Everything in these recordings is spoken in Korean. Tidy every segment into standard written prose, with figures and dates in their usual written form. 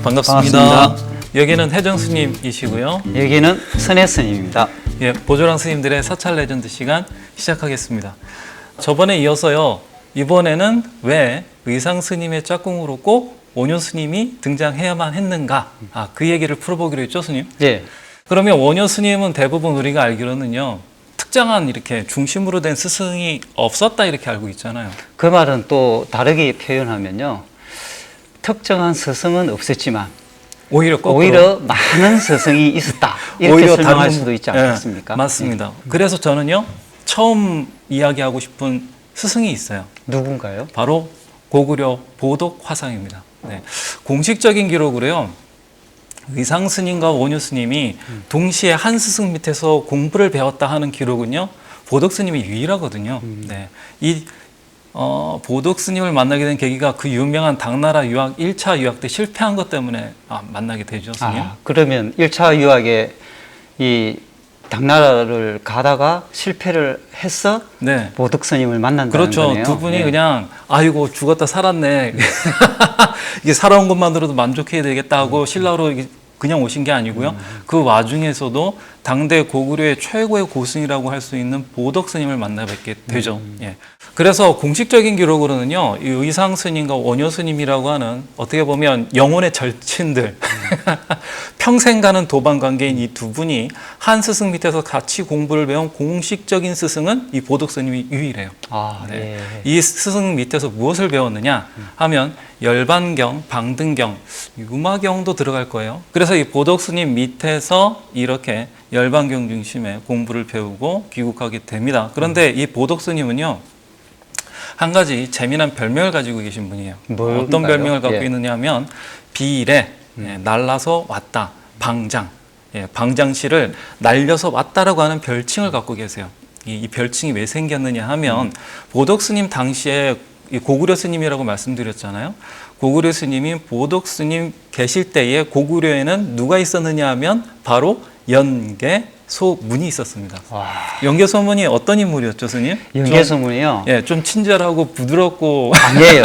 반갑습니다. 여기는 혜정 스님이시고요. 여기는 선혜 스님입니다. 예, 보조랑 스님들의 사찰 레전드 시간 시작하겠습니다. 저번에 이어서요. 이번에는 왜 의상 스님의 짝꿍으로 꼭 원효 스님이 등장해야만 했는가? 그 얘기를 풀어보기로 했죠, 스님? 예. 그러면 원효 스님은 대부분 우리가 알기로는요. 특정한 이렇게 중심으로 된 스승이 없었다 이렇게 알고 있잖아요. 그 말은 또 다르게 표현하면요. 특정한 스승은 없었지만 오히려 거꾸로. 오히려 많은 스승이 있었다. 이렇게 오히려 설명할 다른 수도 있지 않겠습니까? 네, 맞습니다. 그래서 저는요. 처음 이야기하고 싶은 스승이 있어요. 누군가요? 바로 고구려 보덕 화상입니다. 네. 공식적인 기록으로요. 의상 스님과 원효 스님이 동시에 한 스승 밑에서 공부를 배웠다 하는 기록은요. 보덕 스님이 유일하거든요. 네. 이 보덕 스님을 만나게 된 계기가 그 유명한 당나라 유학 1차 유학 때 실패한 것 때문에 만나게 되죠, 스님. 그러면 1차 유학에 이 당나라를 가다가 실패를 해서 네. 보덕 스님을 만난다는 그렇죠. 거네요. 두 분이 네. 그냥 아이고 죽었다 살았네. 이게 살아온 것만으로도 만족해야 되겠다 하고 신라로 그냥 오신 게 아니고요. 그 와중에서도 당대 고구려의 최고의 고승이라고 할 수 있는 보덕 스님을 만나 뵙게 되죠. 예. 그래서 공식적인 기록으로는요, 이 의상 스님과 원효 스님이라고 하는 어떻게 보면 영혼의 절친들, 평생 가는 도반 관계인 이 두 분이 한 스승 밑에서 같이 공부를 배운 공식적인 스승은 이 보덕 스님이 유일해요. 네. 예. 이 스승 밑에서 무엇을 배웠느냐 하면 열반경, 방등경, 유마경도 들어갈 거예요. 그래서 이 보덕 스님 밑에서 이렇게 열반경 중심의 공부를 배우고 귀국하게 됩니다. 그런데 이 보덕 스님은요. 한 가지 재미난 별명을 가지고 계신 분이에요. 뭘까요? 어떤 별명을 갖고 예. 있느냐 하면 비일에 날라서 왔다, 방장. 방장씨를 날려서 왔다라고 하는 별칭을 갖고 계세요. 이 별칭이 왜 생겼느냐 하면 보덕 스님 당시에 이 고구려 스님이라고 말씀드렸잖아요. 고구려 스님이 보덕 스님 계실 때에 고구려에는 누가 있었느냐 하면 바로 연개소문이 있었습니다. 연개소문이 어떤 인물이었죠, 스님? 연개소문이요? 예, 좀 친절하고 부드럽고 아니에요.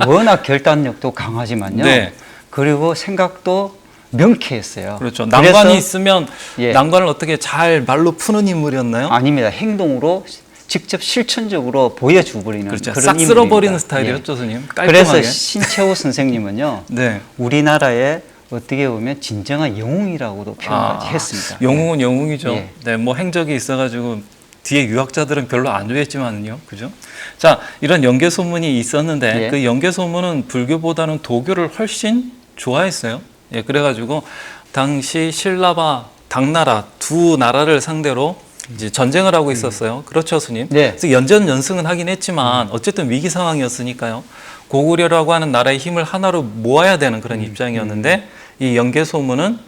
워낙 결단력도 강하지만요. 네. 그리고 생각도 명쾌했어요. 그렇죠. 난관이 그래서 있으면 예. 난관을 어떻게 잘 말로 푸는 인물이었나요? 아닙니다. 행동으로 직접 실천적으로 보여주버리는 그렇죠. 그런 싹 인물입니다. 쓸어버리는 스타일이었죠, 스님. 깔끔하게. 그래서 신채호 선생님은요. 네. 우리나라의 어떻게 보면 진정한 영웅이라고도 표현했습니다. 영웅은 영웅이죠. 예. 네, 뭐 행적이 있어가지고 뒤에 유학자들은 별로 안 좋아했지만요, 그죠? 자, 이런 연개 소문이 있었는데 예. 그 연개 소문은 불교보다는 도교를 훨씬 좋아했어요. 예, 그래가지고 당시 신라와 당나라 두 나라를 상대로 이제 전쟁을 하고 있었어요. 그렇죠, 스님? 네. 그래서 연전연승은 하긴 했지만 어쨌든 위기 상황이었으니까요. 고구려라고 하는 나라의 힘을 하나로 모아야 되는 그런 입장이었는데 이 연개 소문은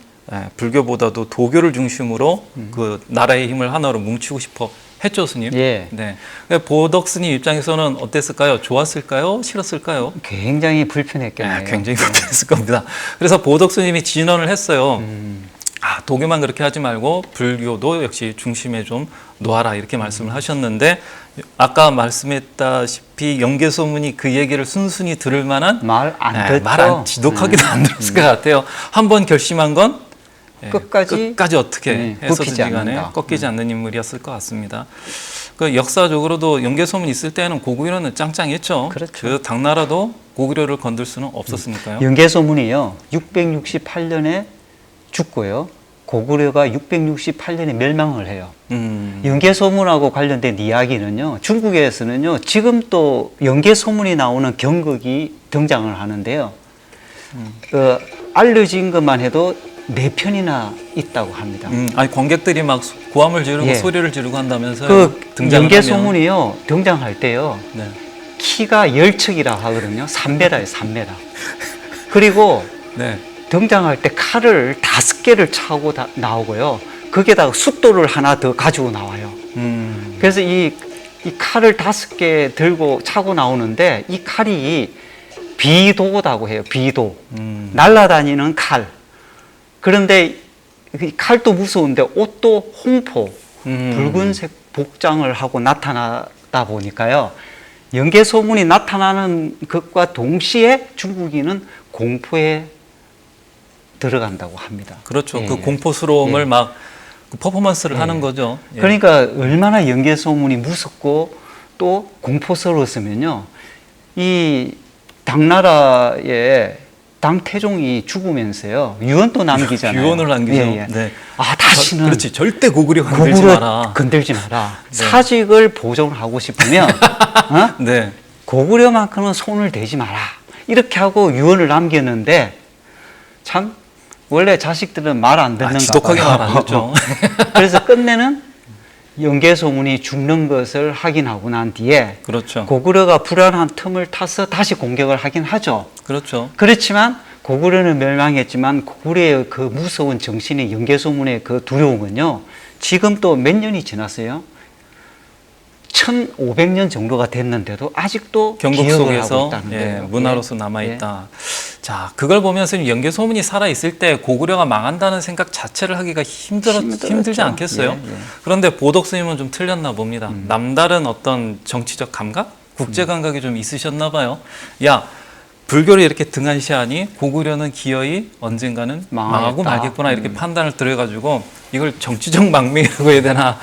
불교보다도 도교를 중심으로 그 나라의 힘을 하나로 뭉치고 싶어 했죠, 스님. 예. 네. 보덕 스님 입장에서는 어땠을까요? 좋았을까요? 싫었을까요? 굉장히 불편했겠네요. 굉장히 불편했을 겁니다. 그래서 보덕 스님이 진언을 했어요. 도교만 그렇게 하지 말고 불교도 역시 중심에 좀 놓아라 이렇게 말씀을 하셨는데 아까 말씀했다시피 연개소문이 그 얘기를 순순히 들을 만한 말 안 듣죠. 말 지독하게도 안 들었을 것 같아요. 한번 결심한 건 끝까지 어떻게 해서든지 간에 꺾이지 않는 인물이었을 것 같습니다. 그 역사적으로도 연개소문이 있을 때는 고구려는 짱짱했죠. 그렇죠. 그 당나라도 고구려를 건들 수는 없었으니까요. 연개소문이요. 668년에 죽고요. 고구려가 668년에 멸망을 해요. 연개소문하고 관련된 이야기는요. 중국에서는요. 지금 또 연개소문이 나오는 경극이 등장을 하는데요. 알려진 것만 해도 4편이나 있다고 합니다. 아니 관객들이 막 고함을 지르고 예. 소리를 지르고 한다면서요. 그 등장을 연개소문이요. 등장할 때요. 네. 키가 열척이라 하거든요. 3m예요, 3m. 그리고 네. 등장할 때 칼을 5개를 차고 나오고요. 거기에다가 숫돌을 하나 더 가지고 나와요. 그래서 이 칼을 5개 들고 차고 나오는데 이 칼이 비도다고 해요. 비도. 날아다니는 칼. 그런데 이 칼도 무서운데 옷도 홍포, 붉은색 복장을 하고 나타나다 보니까요. 연개소문이 나타나는 것과 동시에 중국인은 공포에 들어간다고 합니다. 그렇죠. 예, 그 예. 공포스러움을 예. 막 그 퍼포먼스를 예. 하는 거죠. 예. 그러니까 얼마나 연개 소문이 무섭고 또 공포스러웠으면요. 이 당나라의 당태종이 죽으면서요. 유언도 남기잖아요. 유언을 남기죠. 예, 예. 네. 아, 다시는 그렇지. 절대 고구려 건들지 고구려 마라. 건들지 마라. 네. 사직을 보존하고 싶으면 어? 네. 고구려만큼은 손을 대지 마라. 이렇게 하고 유언을 남겼는데 참 원래 자식들은 말 안 듣는가 지독하게 봐요. 말 안 듣죠. 그래서 끝내는 연개소문이 죽는 것을 확인하고 난 뒤에 그렇죠. 고구려가 불안한 틈을 타서 다시 공격을 하긴 하죠. 그렇죠. 그렇지만 고구려는 멸망했지만 고구려의 그 무서운 정신의 연개소문의 그 두려움은요. 지금 또 몇 년이 지났어요. 1500년 정도가 됐는데도 아직도 경국 기억을 속에서 하고 있다는 예, 거예요. 문화로서 남아있다. 자, 그걸 보면서 연개 소문이 살아있을 때 고구려가 망한다는 생각 자체를 하기가 힘들지 않겠어요? 예, 예. 그런데 보덕 스님은 좀 틀렸나 봅니다. 남다른 어떤 정치적 감각? 국제 감각이 좀 있으셨나 봐요. 야, 불교를 이렇게 등한시하니 고구려는 기어이 언젠가는 망하고 망하겠다. 말겠구나 이렇게 판단을 들어가지고 이걸 정치적 망명이라고 해야 되나?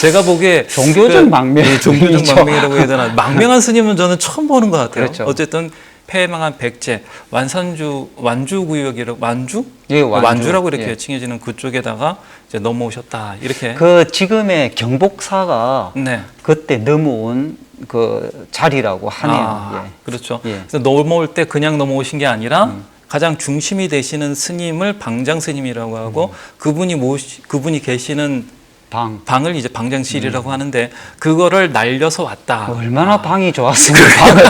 제가 보기에 종교적 망명. 예, 종교적 망명이라고 해야 되나? 망명한 스님은 저는 처음 보는 것 같아요. 그렇죠. 어쨌든 폐망한 백제, 완주 구역이라고 완주? 예, 완주. 완주라고 이렇게 예. 칭해지는 그쪽에다가 이제 넘어오셨다 이렇게. 그 지금의 경복사가 네. 그때 넘어온 그 자리라고 하네요. 예. 그렇죠. 예. 그래서 넘어올 때 그냥 넘어오신 게 아니라 가장 중심이 되시는 스님을 방장 스님이라고 하고 그분이 계시는 방을 이제 방장실이라고 하는데 그거를 날려서 왔다. 얼마나 방이 좋았으면 방을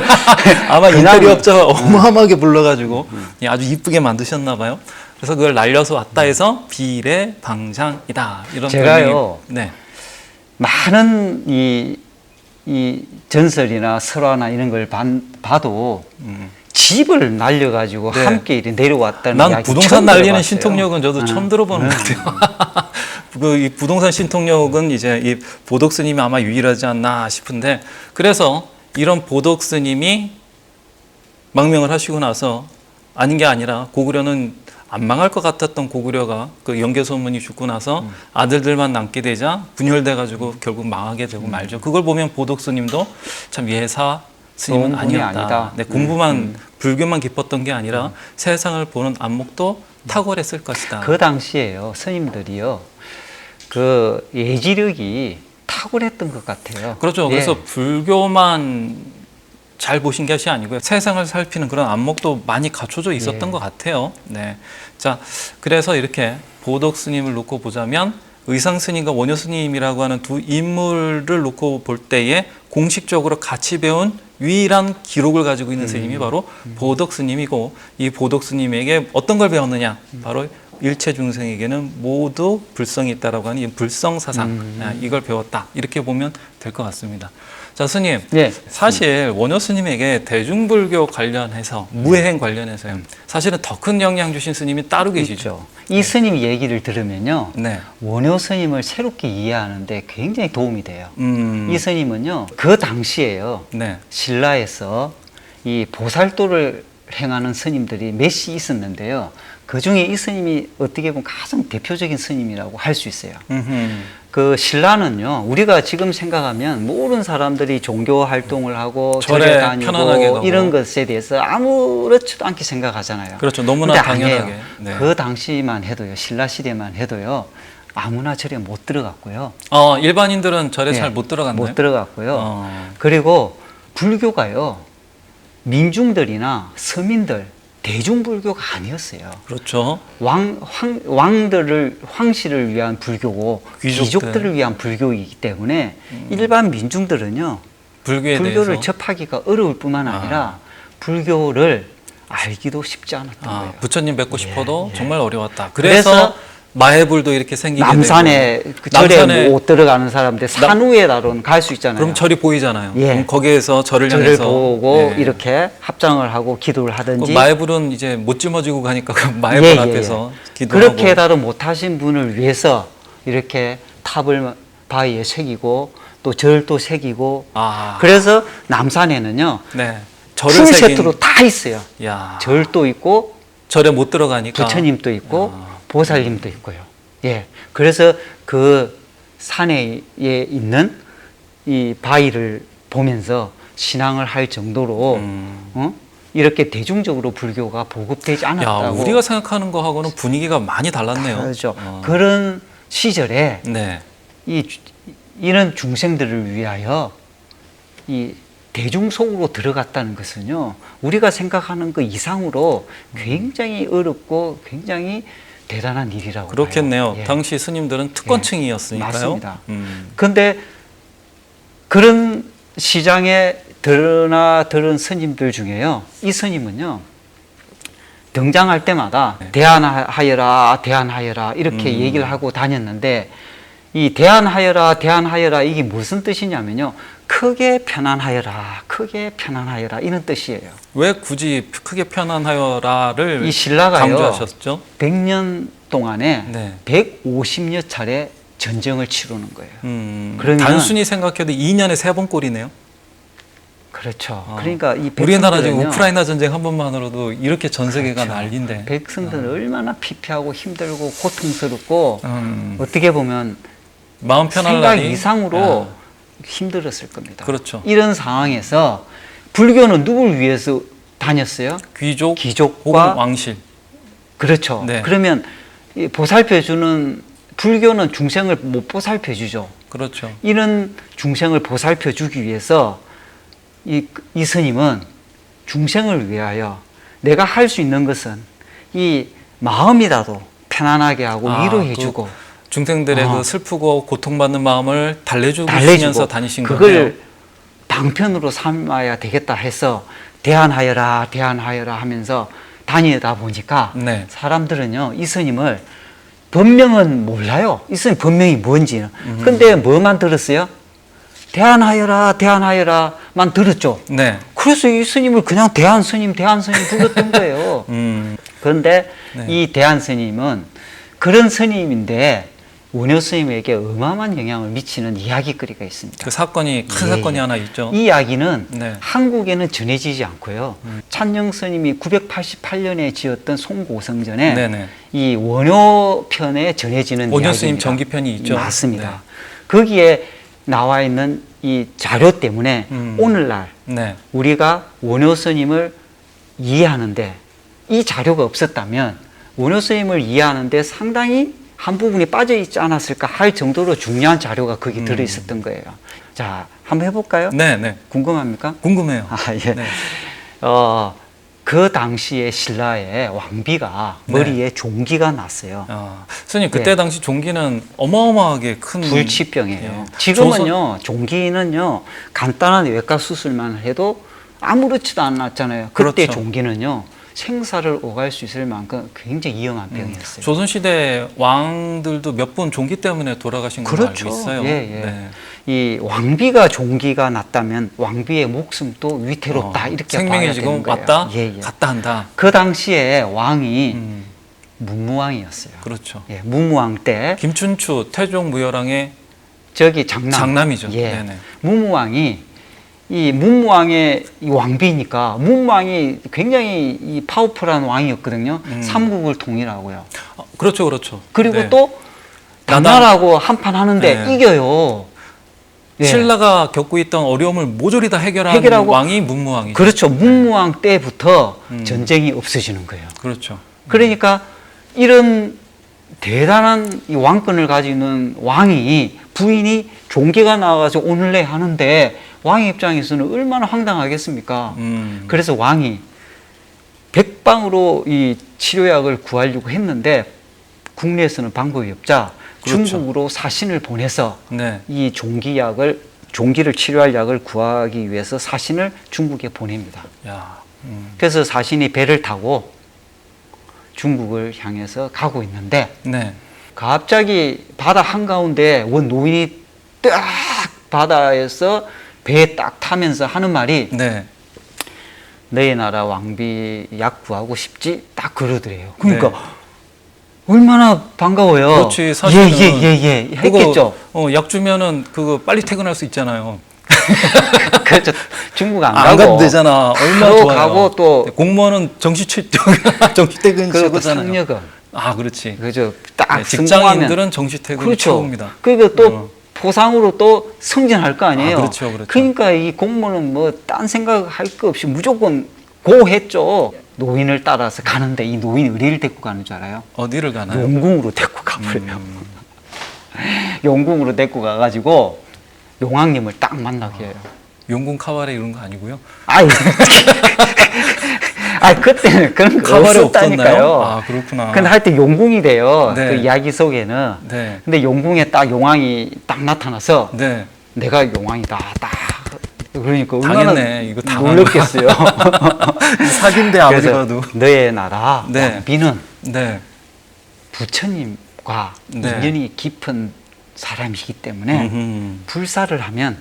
아마 그날- 인테리어 업자가 어마어마하게 불러가지고 예, 아주 이쁘게 만드셨나 봐요. 그래서 그걸 날려서 왔다 해서 비례 방장이다 이런 제가요. 별명이- 네. 많은 이 전설이나 설화나 이런 걸 봐도 집을 날려가지고 네. 함께 이렇게 내려왔다는 난 이야기 부동산 처음 날리는 들어봤어요. 신통력은 저도 처음 들어보는 것 같아요. 이 부동산 신통력은 이제 이 보덕 스님이 아마 유일하지 않나 싶은데 그래서 이런 보덕 스님이 망명을 하시고 나서 아닌 게 아니라 고구려는 안 망할 것 같았던 고구려가 그 연개 소문이 죽고 나서 아들들만 남게 되자 분열돼 가지고 결국 망하게 되고 말죠. 그걸 보면 보덕 스님도 참 예사 스님은 좋은 분이 아니었다. 아니다. 네, 공부만 불교만 깊었던 게 아니라 세상을 보는 안목도 탁월했을 것이다. 그 당시에요 스님들이요 그 예지력이 탁월했던 것 같아요. 그렇죠. 예. 그래서 불교만 잘 보신 것이 아니고요. 세상을 살피는 그런 안목도 많이 갖춰져 있었던 예. 것 같아요. 네. 자, 그래서 이렇게 보덕 스님을 놓고 보자면 의상 스님과 원효 스님이라고 하는 두 인물을 놓고 볼 때에 공식적으로 같이 배운 유일한 기록을 가지고 있는 스님이 바로 보덕 스님이고 이 보덕 스님에게 어떤 걸 배웠느냐? 바로 일체 중생에게는 모두 불성이 있다라고 하는 이 불성 사상 이걸 배웠다 이렇게 보면 될 것 같습니다. 자 스님, 예. 사실 원효 스님에게 대중불교 관련해서 무해행 관련해서요. 사실은 더 큰 영향 주신 스님이 따로 계시죠. 있죠. 이 스님 얘기를 들으면요 네. 원효 스님을 새롭게 이해하는데 굉장히 도움이 돼요. 음. 이 스님은요 그 당시에요 네. 신라에서 이 보살도를 행하는 스님들이 몇이 있었는데요. 그 중에 이 스님이 어떻게 보면 가장 대표적인 스님이라고 할 수 있어요. 음흠. 그 신라는요, 우리가 지금 생각하면 모든 사람들이 종교 활동을 하고 절에 절에 편안하게 다니고 가고. 이런 것에 대해서 아무렇지도 않게 생각하잖아요. 그렇죠. 너무나 근데 당연하게. 아니에요. 네. 그 당시만 해도요, 신라 시대만 해도요, 아무나 절에 못 들어갔고요. 일반인들은 절에 예, 잘 못 들어갔나요? 못 들어갔고요. 어. 그리고 불교가요, 민중들이나 서민들, 대중불교가 아니었어요. 그렇죠. 황실을 위한 불교고 귀족들을 위한 불교이기 때문에 일반 민중들은요 불교에 불교를 대해서 접하기가 어려울 뿐만 아니라 불교를 알기도 쉽지 않았던 거예요. 부처님 뵙고 싶어도 예. 정말 어려웠다. 그래서 그래서 마해불도 이렇게 생기게 남산에 되고 그 절에 남산에 못 들어가는 사람들 산 위에다로는 갈 수 있잖아요. 그럼 절이 보이잖아요. 예. 그럼 거기에서 절을 절을 향해서 보고 예. 이렇게 합장을 하고 기도를 그 하든지 마해불은 이제 못 짊어지고 가니까 그 마해불 앞에서 기도하고 그렇게 해다도 못하신 분을 위해서 이렇게 탑을 바위에 새기고 또 절도 새기고 그래서 남산에는요 네. 절을 풀 새긴 세트로 다 있어요. 야. 절도 있고 절에 못 들어가니까. 부처님도 있고 보살님도 있고요. 예. 그래서 그 산에 있는 이 바위를 보면서 신앙을 할 정도로 이렇게 대중적으로 불교가 보급되지 야, 않았다고. 우리가 생각하는 거하고는 분위기가 많이 달랐네요. 그렇죠. 그런 시절에 네. 이런 중생들을 위하여 이 대중 속으로 들어갔다는 것은요, 우리가 생각하는 그 이상으로 굉장히 어렵고 굉장히 대단한 일이라고 그렇겠네요. 봐요. 예. 당시 스님들은 특권층이었으니까요. 맞습니다. 그런데 그런 시장에 드러나들은 스님들 중에요, 이 스님은요, 등장할 때마다 대안하여라, 대안하여라 이렇게 얘기를 하고 다녔는데, 이 대안하여라, 대안하여라 이게 무슨 뜻이냐면요, 크게 편안하여라, 크게 편안하여라 이런 뜻이에요. 왜 굳이 크게 편안하여라를 이 신라가요, 강조하셨죠? 100년 동안에 네. 150여 차례 전쟁을 치르는 거예요. 그러면은- 단순히 생각해도 2년에 3번 꼴이네요. 그렇죠. 그러니까 이 우리나라 지금 백성들은요, 우크라이나 전쟁 한 번만으로도 이렇게 전 세계가 그렇죠. 난리인데. 백성들은 얼마나 피폐하고 힘들고 고통스럽고 어떻게 보면 마음 편할 생각 날이 이상으로 힘들었을 겁니다. 그렇죠. 이런 상황에서 불교는 누굴 위해서 다녔어요? 귀족, 귀족과 혹은 왕실. 그렇죠. 네. 그러면 이 보살펴주는, 불교는 중생을 못 보살펴주죠. 그렇죠. 이런 중생을 보살펴주기 위해서 이 스님은 중생을 위하여 내가 할 수 있는 것은 이 마음이라도 편안하게 하고 위로해주고, 그 중생들의 그 슬프고 고통받는 마음을 달래주면서 달래주고 다니신 그걸 거예요. 방편으로 삼아야 되겠다 해서 대안하여라, 대안하여라 하면서 다니다 보니까 네. 사람들은요, 이 스님을 법명은 몰라요. 이 스님 법명이 뭔지는. 근데 뭐만 들었어요? 대안하여라, 대안하여라만 들었죠. 네. 그래서 이 스님을 그냥 대안 스님 불렀던 거예요. 그런데 네. 이 대안 스님은 그런 스님인데 원효 스님에게 어마어마한 영향을 미치는 이야기거리가 있습니다. 그 사건이 큰 예, 사건이 예. 하나 있죠. 이 이야기는 네. 한국에는 전해지지 않고요. 찬영 스님이 988년에 지었던 송고성전에 네네. 이 원효 편에 전해지는 원효 이야기입니다. 스님 전기편이 있죠. 맞습니다. 네. 거기에 나와 있는 이 자료 때문에 오늘날 네. 우리가 원효 스님을 이해하는데, 이 자료가 없었다면 원효 스님을 이해하는데 상당히 한 부분이 빠져 있지 않았을까 할 정도로 중요한 자료가 거기 들어 있었던 거예요. 자, 한번 해볼까요? 네, 네. 궁금합니까? 궁금해요. 아, 예. 네. 그 당시에 신라의 왕비가 네. 머리에 종기가 났어요. 스님 그때 예. 당시 종기는 어마어마하게 큰 불치병이에요. 예. 지금은요, 종기는요, 간단한 외과 수술만 해도 아무렇지도 않았잖아요. 그때 그렇죠. 종기는요, 생사를 오갈 수 있을 만큼 굉장히 위험한 병이었어요. 조선시대 왕들도 몇 분 종기 때문에 돌아가신 걸로 그렇죠. 알고 있어요. 예, 예. 네. 이 왕비가 종기가 났다면 왕비의 목숨도 위태롭다, 이렇게 생명이 봐야 지금 되는 거예요. 왔다 예, 예. 갔다 한다. 그 당시에 왕이 문무왕이었어요. 그렇죠. 예, 문무왕 때 김춘추 태종 무열왕의 저기 장남이죠. 장남이죠. 예, 네네. 문무왕이 이 문무왕의 이 왕비니까, 문무왕이 굉장히 이 파워풀한 왕이었거든요. 삼국을 통일하고요. 그렇죠, 그렇죠. 그리고 네. 또 당나라하고 한판 하는데 네. 이겨요. 예. 신라가 겪고 있던 어려움을 모조리 다 해결하는 해결하고, 왕이 문무왕이죠. 그렇죠. 문무왕 때부터 전쟁이 없어지는 거예요. 그렇죠. 그러니까 이런 대단한 이 왕권을 가지고 있는 왕이, 부인이 종기가 나와서 오늘내 하는데 왕의 입장에서는 얼마나 황당하겠습니까? 그래서 왕이 백방으로 이 치료약을 구하려고 했는데 국내에서는 방법이 없자 그렇죠. 중국으로 사신을 보내서 네. 이 종기를 치료할 약을 구하기 위해서 사신을 중국에 보냅니다. 야, 그래서 사신이 배를 타고 중국을 향해서 가고 있는데 네. 갑자기 바다 한가운데 원 노인이 딱 바다에서 배에 딱 타면서 하는 말이, 네. 너희 나라 왕비 약 구하고 싶지? 딱 그러더래요. 그러니까 네. 얼마나 반가워요. 그렇지, 사실은 예, 했겠죠. 약 주면은 그거 빨리 퇴근할 수 있잖아요. 그렇죠. 중국 안 안 가고 가도 되잖아. 얼마나 바로 좋아요. 가고 또 공무원은 정시 출정, 정시 퇴근 그리고 최고잖아요. 상여금. 아, 그렇지. 그죠. 딱 네, 성공하면 직장인들은 정시 퇴근이 그렇죠. 최고입니다. 그러니까 또 보상으로 또 승진할 거 아니에요. 아, 그렇죠, 그렇죠. 그러니까 이 공무원은 뭐 딴 생각할 거 없이 무조건 고했죠. 노인을 따라서 가는데 이 노인 어디를 데리고 가는 줄 알아요? 어디를 가나요? 용궁으로 데리고 가버려요. 용궁으로 데리고 가가지고 용왕님을 딱 만나게 해요. 용궁 카바레 이런 거 아니고요. 아이, 그때는 그런 거 카바레 없었다니까요. 없었나요? 아, 그렇구나. 근데 하여튼 용궁이 돼요. 네. 그 이야기 속에는. 네. 근데 용궁에 딱 용왕이 딱 나타나서 네. 내가 용왕이다. 딱. 그러니까 얼마나 당했네. 이거 당한 놀랬겠어요. 사귄데 아무리 그래서 봐도. 너의 나라 네. 왕비는 네. 부처님과 네. 인연이 깊은 사람이기 때문에 음흠. 불사를 하면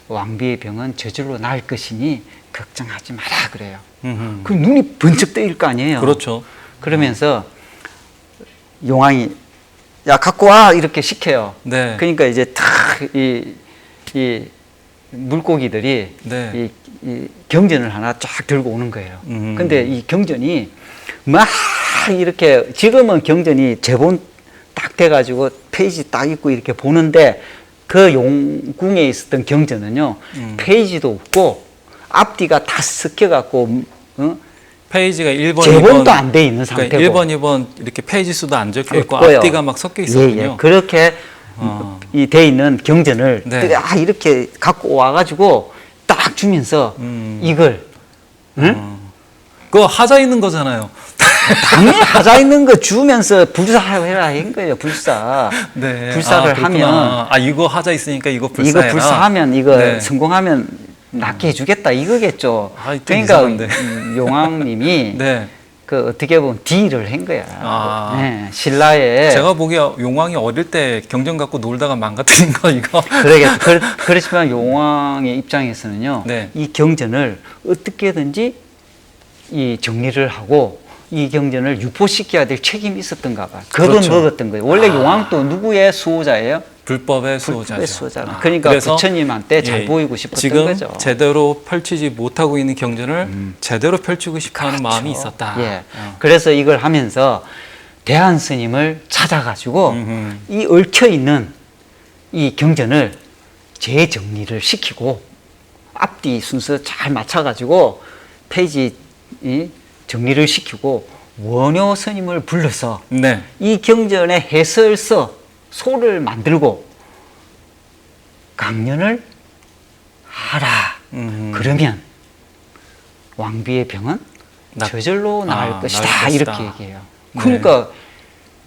왕비의 병은 저절로 나을 것이니 걱정하지 마라 그래요. 음흠. 그럼 눈이 번쩍 뜨일 거 아니에요. 그렇죠. 그러면서 용왕이 야 갖고 와 이렇게 시켜요. 네. 그러니까 이제 이 물고기들이 네. 이 경전을 하나 쫙 들고 오는 거예요. 근데 이 경전이 막 이렇게 지금은 경전이 제본 딱 돼가지고 페이지 딱 있고 이렇게 보는데 그 용궁에 있었던 경전은요 페이지도 없고 앞뒤가 다 섞여갖고 페이지가 1번, 제본도 2번. 안 돼 있는 상태고 1번, 2번 이렇게 페이지 수도 안 적혀 있고 없고요. 앞뒤가 막 섞여 있었군요. 예, 예. 그렇게 이 돼 있는 경전을 네. 이렇게 갖고 와가지고 딱 주면서 이걸 그거 하자 있는 거잖아요. 당연히 하자 있는 거 주면서 불사해라 한 거예요. 불사. 네. 불사를 그렇구나. 아, 이거 하자 있으니까 이거 불사해라. 이거 불사하면 이거 네. 성공하면 낫게 해주겠다 이거겠죠. 아, 좀 그러니까 이상한데. 용왕님이 네. 그 어떻게 보면 딜을 한 거야. 아. 네, 신라에 제가 보기에 용왕이 어릴 때 경전 갖고 놀다가 망가뜨린 거 이거. 그렇지만 용왕의 입장에서는요, 네. 이 경전을 어떻게든지 이 정리를 하고 이 경전을 유포시켜야 될 책임이 있었던가 봐요. 그렇죠. 먹었던 거예요. 원래 용왕도 누구의 수호자예요? 불법의 수호자죠. 불법의 수호자. 그러니까 그래서 부처님한테 잘 예, 보이고 싶었던 지금 거죠. 제대로 펼치지 못하고 있는 경전을 제대로 펼치고 싶어하는 마음이 있었다. 예. 그래서 이걸 하면서 대한 스님을 찾아가지고 이 얽혀 있는 이 경전을 재정리를 시키고 앞뒤 순서 잘 맞춰가지고 페이지 정리를 시키고 원효 스님을 불러서 네. 이 경전의 해설서 소를 만들고 강연을 하라. 그러면 왕비의 병은 저절로 나을 것이다. 나을 것이다. 이렇게 얘기해요. 그러니까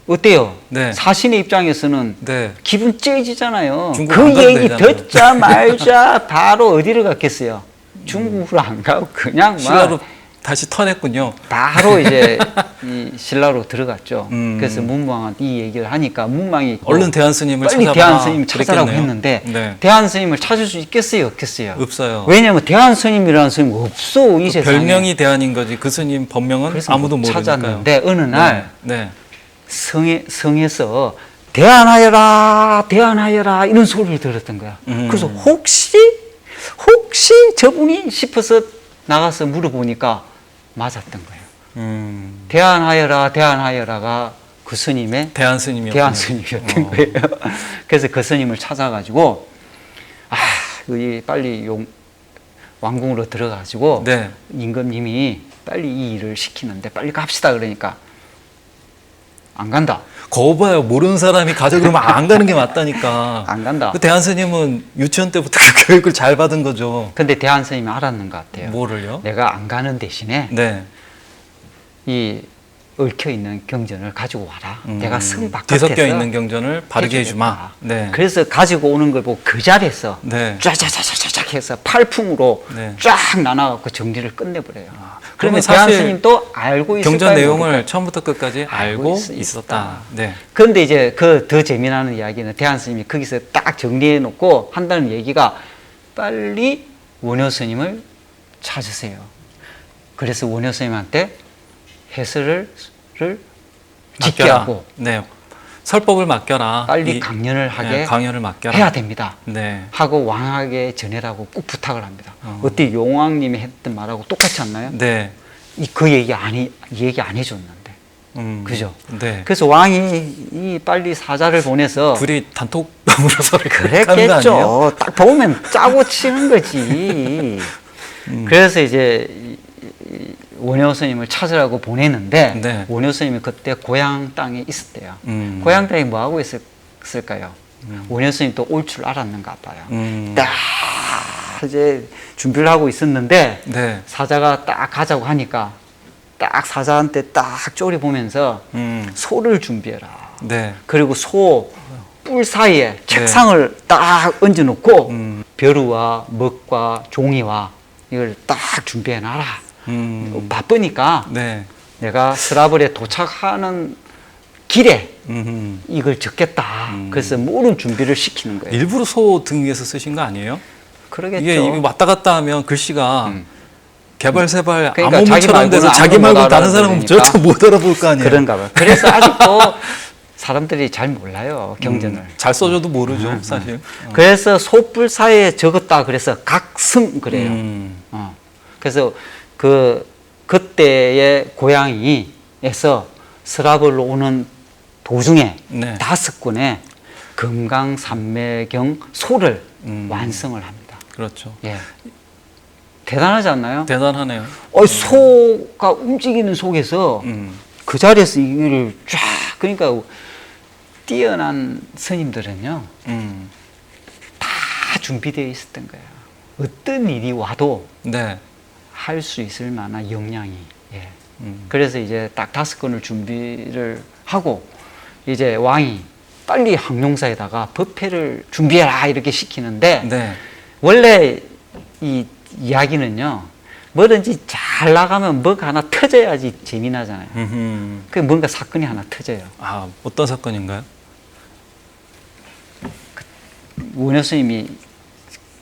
어때요? 네. 사신의 입장에서는 네. 기분 째지잖아요. 중국 그 안 가도 얘기 되잖아요. 듣자 말자 바로 어디를 갔겠어요? 중국으로 안 가고 그냥 신라로 막 다시 터냈군요. 바로 이제 이 신라로 들어갔죠. 음. 그래서 문무왕한테 이 얘기를 하니까 문무왕이 얼른 대한 스님을 빨리 찾아봐. 대한 스님 찾아라고 그랬겠네요. 했는데 네. 대한 스님을 찾을 수 있겠어요, 없겠어요? 없어요. 왜냐하면 대한 스님이라는 스님 없어 이 세상에. 별명이 대한인 거지. 그 스님 본명은 그래서 아무도 못 모르니까요. 찾았는데 어느 날 네. 성에서 대안하여라, 대안하여라 이런 소리를 들었던 거야. 그래서 혹시 저분이 싶어서 나가서 물어보니까 맞았던 거예요. 대안하여라, 대안하여라가 그 스님의 대한 스님이었군요. 대한 스님이었던 거예요. 그래서 그 스님을 찾아가지고 빨리 왕궁으로 들어가지고 네. 임금님이 빨리 이 일을 시키는데 빨리 갑시다 그러니까 안 간다. 거봐요 모르는 사람이 가자 그러면 안 가는 게 맞다니까. 안 간다. 그 대한 스님은 유치원 때부터 그 교육을 잘 받은 거죠. 근데 대한 스님이 알았는 것 같아요. 뭐를요? 내가 안 가는 대신에 네. 이 얽혀 있는 경전을 가지고 와라. 내가 성 바깥에서 뒤섞여 있는 경전을 바르게 해주겠다. 해주마. 네. 그래서 가지고 오는 걸 보고 그 자리에서 네. 쫙쫙쫙쫙 해서 팔풍으로 네. 쫙 나눠갖고 정리를 끝내버려요. 그러면 그러면 대한 사실 스님도 알고 있을 경전 거예요, 내용을 모를까요? 처음부터 끝까지 알고 있었다. 네. 그런데 이제 그 더 재미나는 이야기는 대한 스님이 거기서 딱 정리해 놓고 한다는 얘기가 빨리 원효 스님을 찾으세요. 그래서 원효 스님한테 해설을 짓게 맡겨라. 하고 네. 설법을 맡겨라. 빨리 강연을 하게 네, 강연을 맡겨라. 해야 됩니다. 네. 하고 왕에게 전해라고 꼭 부탁을 합니다. 어때 용왕님이 했던 말하고 똑같지 않나요? 네. 그 얘기 안 해줬는데. 그죠? 네. 그래서 왕이 이 빨리 사자를 보내서 둘이 단톡방으로 서로 하는 거 아니에요? 그랬겠죠. 딱 보면 짜고 치는 거지. 그래서 이제 원효 스님을 찾으라고 보냈는데 네. 원효 스님이 그때 고향 땅에 있었대요. 음. 고향 땅에 뭐 하고 있을까요? 원효 스님 또 올 줄 알았는가 봐요. 딱 이제 준비를 하고 있었는데 네. 사자가 딱 가자고 하니까 딱 사자한테 딱 쪼리 보면서 소를 준비해라. 네. 그리고 소 뿔 사이에 책상을 딱 얹어놓고 벼루와 먹과 종이와 이걸 딱 준비해놔라. 바쁘니까 네. 내가 스라블에 도착하는 길에 이걸 적겠다. 그래서 모든 준비를 시키는 거예요. 일부러 소 등 위에서 쓰신 거 아니에요? 그러겠죠. 이게 왔다 갔다 하면 글씨가 개발세발 그러니까 암호문처럼 돼서 자기 아무도 말고 못 다른 사람은 알아들으니까. 저쪽 못 알아볼 거 아니에요? 그런가 봐요. 그래서 아직도 사람들이 잘 몰라요, 경전을. 잘 써줘도 모르죠, 사실. 그래서 소뿔 사이에 적었다 그래서 각승 그래요. 그래서 그때의 고향이에서 스라블로 오는 도중에 네. 5권의 금강산매경 소를 완성을 합니다. 그렇죠. 예. 대단하지 않나요? 대단하네요. 소가 움직이는 속에서 그 자리에서 이걸 쫙, 그러니까 뛰어난 스님들은요, 다 준비되어 있었던 거예요. 어떤 일이 와도 네. 할 수 있을 만한 역량이. 예. 그래서 이제 딱 5건을 준비를 하고, 이제 왕이 빨리 항룡사에다가 법회를 준비해라 이렇게 시키는데, 네. 원래 이 이야기는요, 뭐든지 잘 나가면 뭐가 하나 터져야지 재미나잖아요. 그 뭔가 사건이 하나 터져요. 아, 어떤 사건인가요? 원효 스님이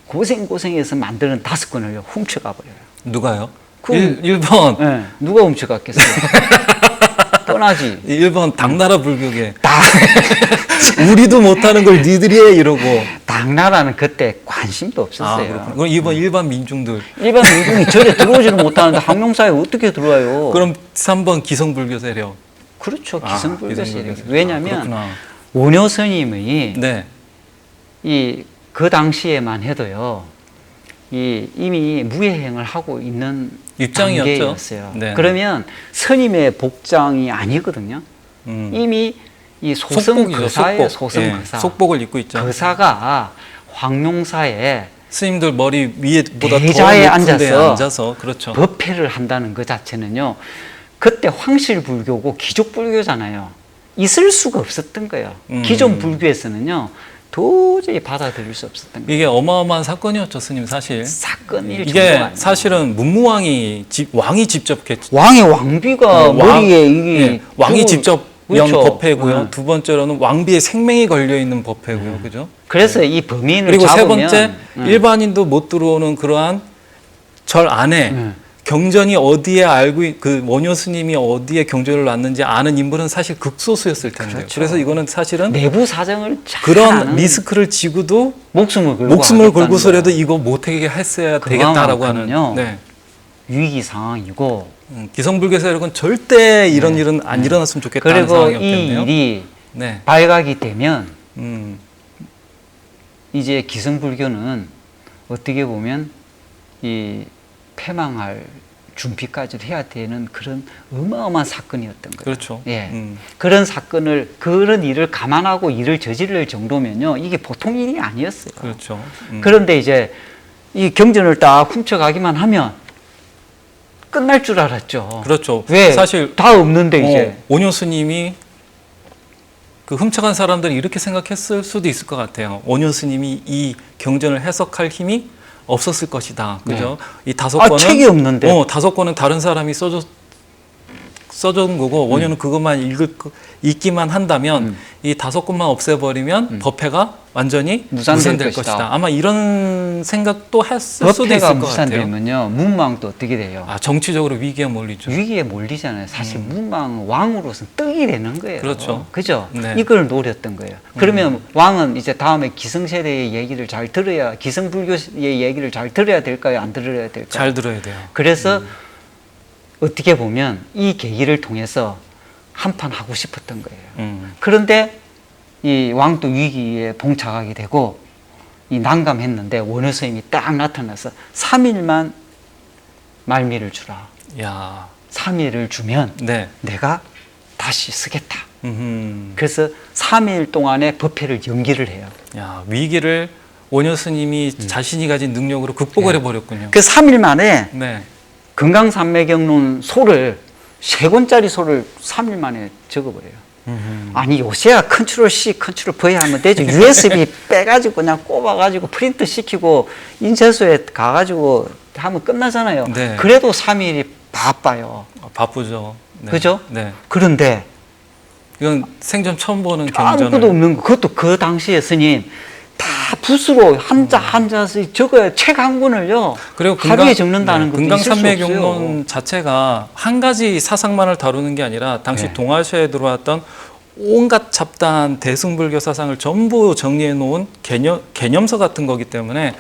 고생해서 만드는 5권을 훔쳐가 버려요. 누가요? 그- 1번. 네, 누가 훔쳐갔겠어요? 뻔하지. 1번 당나라 불교계. 당, 우리도 못하는 걸 니들이 해 이러고. 당나라는 그때 관심도 없었어요. 그렇구나. 그럼 2번 일반 민중들. 일반 민중이 절에 들어오지를 못하는데 항룡사에 어떻게 들어와요? 그럼 3번 기성불교 세력. 그렇죠. 아, 기성불교 기성불교 세력. 세력. 왜냐하면 그렇구나. 원효 스님의 네. 그 당시에만 해도요, 이미 무예행을 하고 있는 입장이었죠. 단계였어요. 네. 그러면 스님의 복장이 아니거든요. 이미 이 소성 속복이죠, 거사예요. 속복. 소성 예, 거사. 속복을 입고 있죠. 거사가 황룡사에 스님들 머리 위에보다 대자에 더 높은 데에 앉아서 앉아서 그렇죠. 법회를 한다는 그 자체는요, 그때 황실불교고 기족불교잖아요. 있을 수가 없었던 거예요. 기존 불교에서는요, 도저히 받아들일 수 없었던 거예요. 이게 어마어마한 사건이었죠, 스님 사실. 사건일 정도가 이게 아니에요. 사실은 문무왕이 왕이 직접 왕의 왕비가 머리에 이게 예, 왕이 직접 연 그렇죠. 법회고요. 네. 두 번째로는 왕비의 생명이 걸려 있는 법회고요, 그죠? 그래서 이 범인을 그리고 잡으면 세 번째 일반인도 못 들어오는 그러한 절 안에 경전이 어디에 그 원효 스님이 어디에 경전을 놨는지 아는 인물은 사실 극소수였을 텐데요. 그렇죠. 그래서 이거는 사실은 내부 사정을 잘 그런 아는 리스크를 지고도 목숨을 목숨을 하겠다는 걸고서라도 거예요. 이거 못하게 했어야 되겠다라고 하는. 그만큼은요. 네. 위기 상황이고, 기성불교 세력은 절대 이런 일은 안 일어났으면 좋겠다는 그리고 이 상황이었겠네요. 일이 네. 발각이 되면 이제 기성불교는 어떻게 보면 이 패망할 준비까지도 해야 되는 그런 어마어마한 사건이었던 거예요. 그렇죠. 예. 그런 일을 감안하고 일을 저지를 정도면요, 이게 보통 일이 아니었어요. 그렇죠. 그런데 이제 이 경전을 딱 훔쳐가기만 하면 끝날 줄 알았죠. 그렇죠. 왜? 사실 다 없는데 이제. 원효 스님이 그 훔쳐간 사람들이 이렇게 생각했을 수도 있을 것 같아요. 원효 스님이 이 경전을 해석할 힘이 없었을 것이다. 그죠? 이 5권은 책이 없는데. 5권은 다른 사람이 써준 거고 원효는 그것만 읽기만 한다면 이 5권만 없애버리면 법회가 완전히 무산될 것이다. 아마 이런 생각도 했을 수도 있을 것 같아요. 무산되면요, 문망도 어떻게 돼요? 아, 정치적으로 위기에 몰리죠. 위기에 몰리잖아요. 사실 문망 왕으로서는 떡이 되는 거예요. 그렇죠. 그죠? 네. 이걸 노렸던 거예요. 그러면 왕은 이제 다음에 기성세대의 얘기를 잘 들어야, 기성불교의 얘기를 잘 들어야 될까요? 안 들어야 될까요? 잘 들어야 돼요. 그래서 어떻게 보면 이 계기를 통해서 한판 하고 싶었던 거예요. 그런데 이 왕도 위기에 봉착하게 되고 이 난감했는데 원효 스님이 딱 나타나서 3일만 말미를 주라. 야, 3일을 주면 네. 내가 다시 쓰겠다. 음흠. 그래서 3일 동안에 법회를 연기를 해요. 야, 위기를 원효 스님이 자신이 가진 능력으로 극복을 네. 해버렸군요. 그 3일 만에 네. 금강산매경론 소를 3권짜리 소를 3일 만에 적어버려요. 아니 요새야 컨트롤 C, 컨트롤 V 하면 되죠. USB 빼가지고 그냥 꼽아가지고 프린트 시키고 인쇄소에 가가지고 하면 끝나잖아요. 네. 그래도 3일이 바빠요. 바쁘죠. 네. 그죠? 네. 그런데 이건 생전 처음 보는 경전을. 아무것도 없는 거. 그것도 그 당시에 스님 다 붓으로 한자씩 적어야 책 한 권을요. 그리고 하루에 적는다는 것도 있을 수 없어요. 금강산매경론 자체가 한 가지 사상만을 다루는 게 아니라 당시 네. 동아시아에 들어왔던 온갖 잡다한 대승불교 사상을 전부 정리해 놓은 개념서 같은 거기 때문에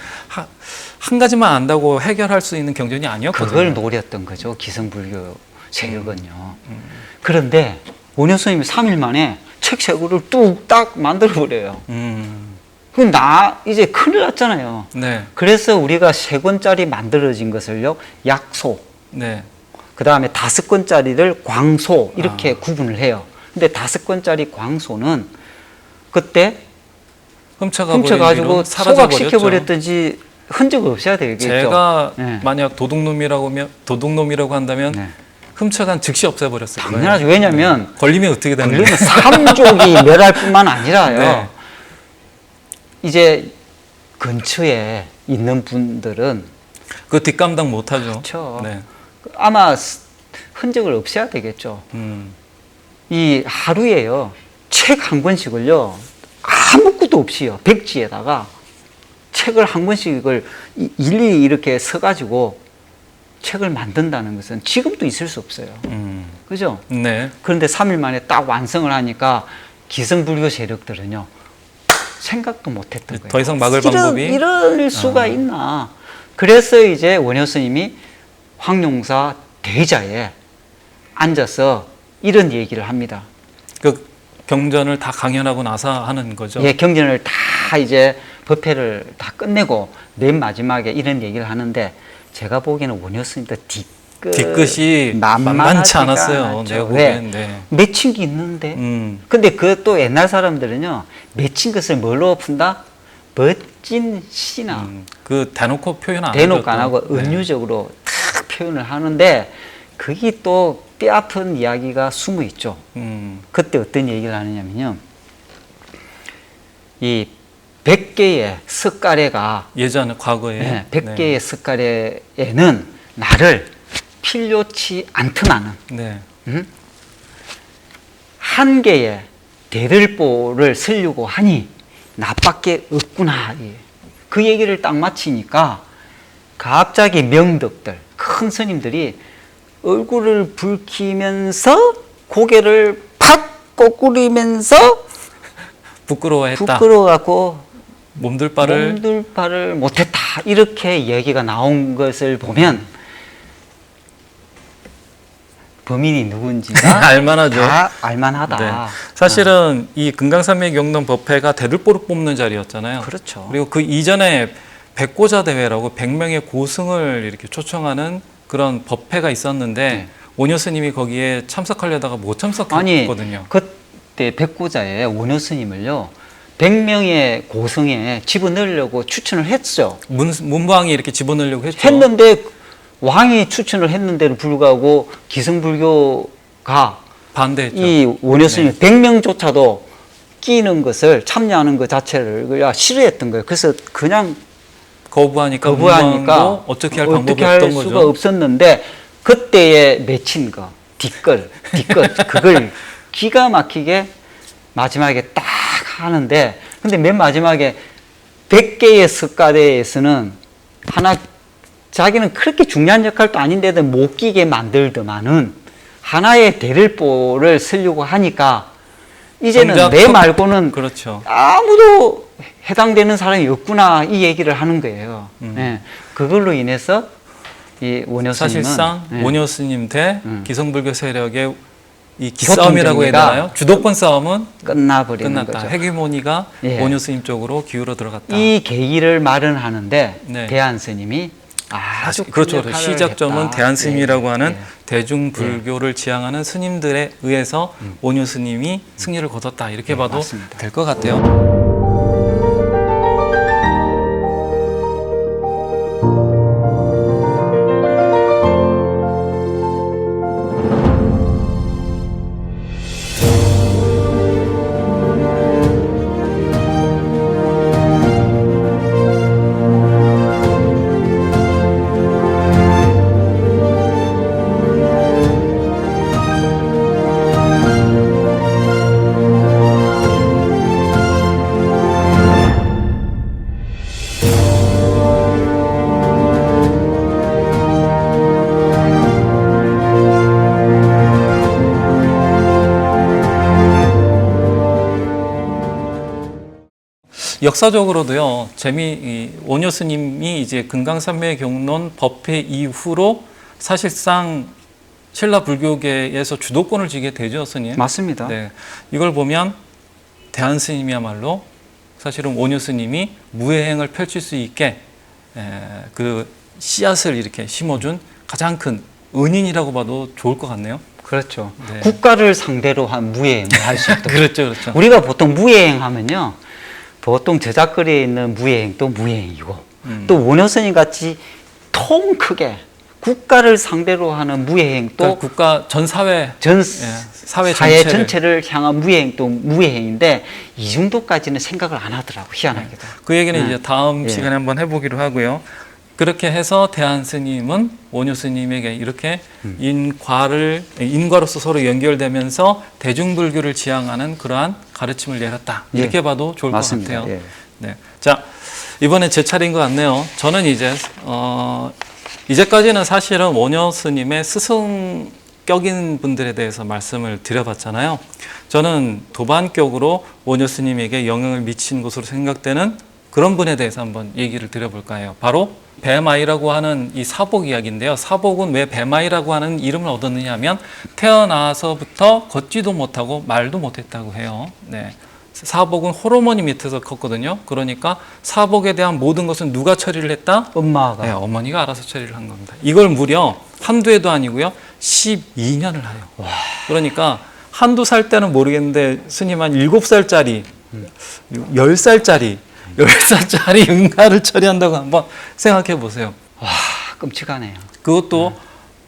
한 가지만 안다고 해결할 수 있는 경전이 아니었거든요. 그걸 노렸던 거죠. 기성불교 세력은요. 그런데 원효 스님이 3일 만에 책 3권을 뚝딱 만들어 버려요. 그럼 이제 큰일 났잖아요. 네. 그래서 우리가 3권짜리 만들어진 것을요, 약소, 네. 그 다음에 5권짜리를 광소, 이렇게 구분을 해요. 근데 5권짜리 광소는 그때 훔쳐가지고 소각시켜버렸든지 흔적 없어야 되겠죠. 제가 네. 만약 도둑놈이라고 한다면 네. 훔쳐간 즉시 없애버렸을 거예요. 당연하죠. 왜냐면 네. 걸리면 어떻게 되는 거예요? 걸리면 삼족이 멸할 뿐만 아니라요. 네. 이제 근처에 있는 분들은 그 뒷감당 못하죠. 그렇죠. 네. 아마 흔적을 없애야 되겠죠. 이 하루에요, 책 1권씩을요, 아무것도 없이요, 백지에다가 책을 1권씩을 일일이 이렇게 써가지고 책을 만든다는 것은 지금도 있을 수 없어요. 그죠? 네. 그런데 3일 만에 딱 완성을 하니까 기성불교 세력들은요, 생각도 못했던 거예요. 더 이상 막을 방법이 이럴 수가 있나. 그래서 이제 원효 스님이 황룡사 대자에 앉아서 이런 얘기를 합니다. 그 경전을 다 강연하고 나서 하는 거죠. 예, 경전을 다 이제 법회를 다 끝내고 맨 마지막에 이런 얘기를 하는데 제가 보기에는 원효 스님도 뒤끝이 만만치 않았어요. 내가 보기엔. 네. 맺힌 게 있는데. 근데 그 또 옛날 사람들은요, 맺힌 것을 뭘로 푼다? 멋진 시나. 그 대놓고 표현 안 하죠. 대놓고 안 하고 네. 은유적으로 탁 표현을 하는데 그게 또 뼈아픈 이야기가 숨어 있죠. 그때 어떤 얘기를 하느냐면요, 이 100개의 석가래가 예전에 과거에 네, 100개의 석가래에는 나를 필요치 않더나는 네. 한 개의 대들보를 쓰려고 하니 나밖에 없구나. 그 얘기를 딱 마치니까 갑자기 명덕들, 큰 스님들이 얼굴을 붉히면서 고개를 팍 꼬꾸리면서 부끄러워갖고 몸둘 바를 못했다. 이렇게 얘기가 나온 것을 보면 범인이 누군지가 알만하죠. 다 알만하다. 네. 사실은 이 금강산매경론 법회가 대들보를 뽑는 자리였잖아요. 그렇죠. 그리고 그 이전에 백고자 대회라고 100명의 고승을 이렇게 초청하는 그런 법회가 있었는데 네. 원효 스님이 거기에 참석하려다가 못 참석했거든요. 그때 백고자에 원효 스님을요, 100명의 고승에 집어넣으려고 추천을 했죠. 문방이 이렇게 집어넣으려고 했죠. 했는데 왕이 추천을 했는데도 불구하고 기성불교가 반대했죠. 이 원효 스님 100명조차도 끼는 것을, 참여하는 것 자체를 그냥 싫어했던 거예요. 그래서 그냥 거부하니까 어떻게 할 방법이 할 없던 수가 거죠. 없었는데 그때에 맺힌 거, 뒷끝 그걸 기가 막히게 마지막에 딱 하는데, 근데 맨 마지막에 100개의 석가대에서는 하나, 자기는 그렇게 중요한 역할도 아닌데도 못 끼게 만들더만은 하나의 대를보를 쓰려고 하니까 이제는 내 말고는 그렇죠. 아무도 해당되는 사람이 없구나, 이 얘기를 하는 거예요. 네. 그걸로 인해서 이 원효 스님은 사실상 네. 원효 스님 대 기성불교 세력의 이 기싸움이라고 해야 교통정리가 되나요? 주도권 싸움은 끝나버리는 끝났다. 거죠. 해기모니가 예. 원효 스님 쪽으로 기울어 들어갔다. 이 계기를 마련하는데 네. 대안 스님이 아주 큰 그렇죠. 역할을 시작점은 했다. 대한스님이라고 예, 하는 예. 대중불교를 지향하는 스님들에 의해서 원효 스님이 승리를 거뒀다. 이렇게 네, 봐도 맞습니다. 될 것 같아요. 역사적으로도요, 이 원효 스님이 이제 금강산맥 경론 법회 이후로 사실상 신라 불교계에서 주도권을 쥐게 되죠, 스님. 맞습니다. 네, 이걸 보면 대한 스님이야말로 사실은 원효 스님이 무예행을 펼칠 수 있게 그 씨앗을 이렇게 심어준 가장 큰 은인이라고 봐도 좋을 것 같네요. 그렇죠. 네. 국가를 상대로 한 무예행을 할 수 있다. 그렇죠, 그렇죠. 우리가 보통 무예행 하면요, 보통 저작거리에 있는 무예행도 무예행이고, 또 원효 스님 같이 통 크게 국가를 상대로 하는 무예행도 그러니까 국가 전 사회 사회 사회 전체를. 전체를 향한 무예행도 무예행인데 이 정도까지는 생각을 안 하더라고, 희한하게도. 그 얘기는 이제 다음 예. 시간에 한번 해보기로 하고요. 그렇게 해서 대한 스님은 원효 스님에게 이렇게 인과로서 서로 연결되면서 대중불교를 지향하는 그러한 가르침을 내렸다. 이렇게 예. 봐도 좋을 맞습니다. 것 같아요. 예. 네. 자, 이번에 제 차례인 것 같네요. 저는 이제까지는 사실은 원효 스님의 스승격인 분들에 대해서 말씀을 드려봤잖아요. 저는 도반격으로 원효 스님에게 영향을 미친 것으로 생각되는 그런 분에 대해서 한번 얘기를 드려볼까 해요. 바로 뱀아이라고 하는 이 사복 이야기인데요. 사복은 왜 뱀아이라고 하는 이름을 얻었느냐 하면 태어나서부터 걷지도 못하고 말도 못했다고 해요. 네. 사복은 호르몬이 밑에서 컸거든요. 그러니까 사복에 대한 모든 것은 누가 처리를 했다? 엄마가. 네, 어머니가 알아서 처리를 한 겁니다. 이걸 무려 한두 해도 아니고요. 12년을 해요. 그러니까 한두 살 때는 모르겠는데 스님 한 7살짜리, 10살짜리, 10살짜리 응가를 처리한다고 한번 생각해 보세요. 와, 끔찍하네요. 그것도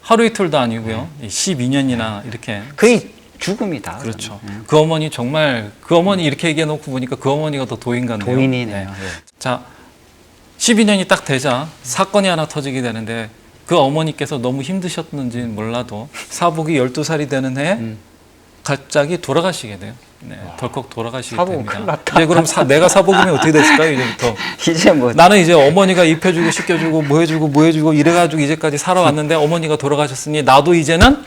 하루 이틀도 아니고요. 12년이나 이렇게. 거의 죽음이다. 그렇죠. 그러면. 그 어머니 정말, 그 어머니 이렇게 얘기해 놓고 보니까 그 어머니가 더 도인 같네요. 도인이네요. 네. 예. 자, 12년이 딱 되자 사건이 하나 터지게 되는데 그 어머니께서 너무 힘드셨는지는 몰라도 사복이 12살이 되는 해에 갑자기 돌아가시게 돼요. 네, 덜컥 돌아가시게 사복은 됩니다. 큰일 났다. 이제 그럼 내가 사복이면 어떻게 됐을까요? 이제부터. 이제 뭐 나는 이제 어머니가 입혀주고 씻겨주고 뭐 해주고 이래가지고 이제까지 살아왔는데 어머니가 돌아가셨으니 나도 이제는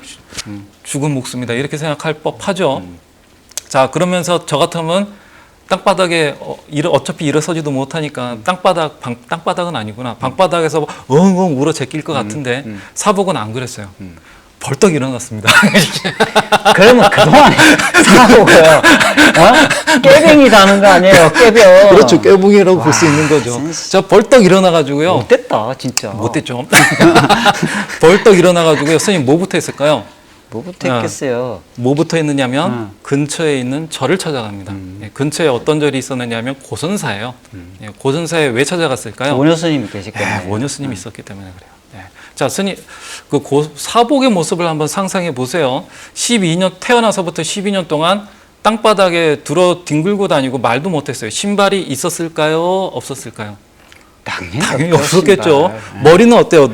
죽은 목숨이다. 이렇게 생각할 법하죠. 자, 그러면서 저 같으면 땅바닥에 어차피 일어서지도 못하니까 땅바닥은 아니구나. 방바닥에서 엉엉 울어 제낄 것 같은데 사복은 안 그랬어요. 벌떡 일어났습니다. 그러면 그동안에 사고요. 어? 깨병이라는 거 아니에요, 깨병. 그렇죠. 깨붕이라고 볼 수 있는 거죠. 자, 벌떡 일어나가지고요. 못됐다, 진짜. 못됐죠. 벌떡 일어나가지고요. 스님 뭐부터 했을까요? 뭐부터 했겠어요. 뭐부터 했느냐면 근처에 있는 절을 찾아갑니다. 예, 근처에 어떤 절이 있었느냐면 고선사예요. 예, 고선사에 왜 찾아갔을까요? 원효 스님이 계실 거예요. 원효 스님이 있었기 때문에 그래요. 예. 자, 스님, 사복의 모습을 한번 상상해 보세요. 12년, 태어나서부터 12년 동안 땅바닥에 뒹굴고 다니고 말도 못했어요. 신발이 있었을까요? 없었을까요? 당연히 당연히 없죠, 없었겠죠. 신발. 머리는 어때요?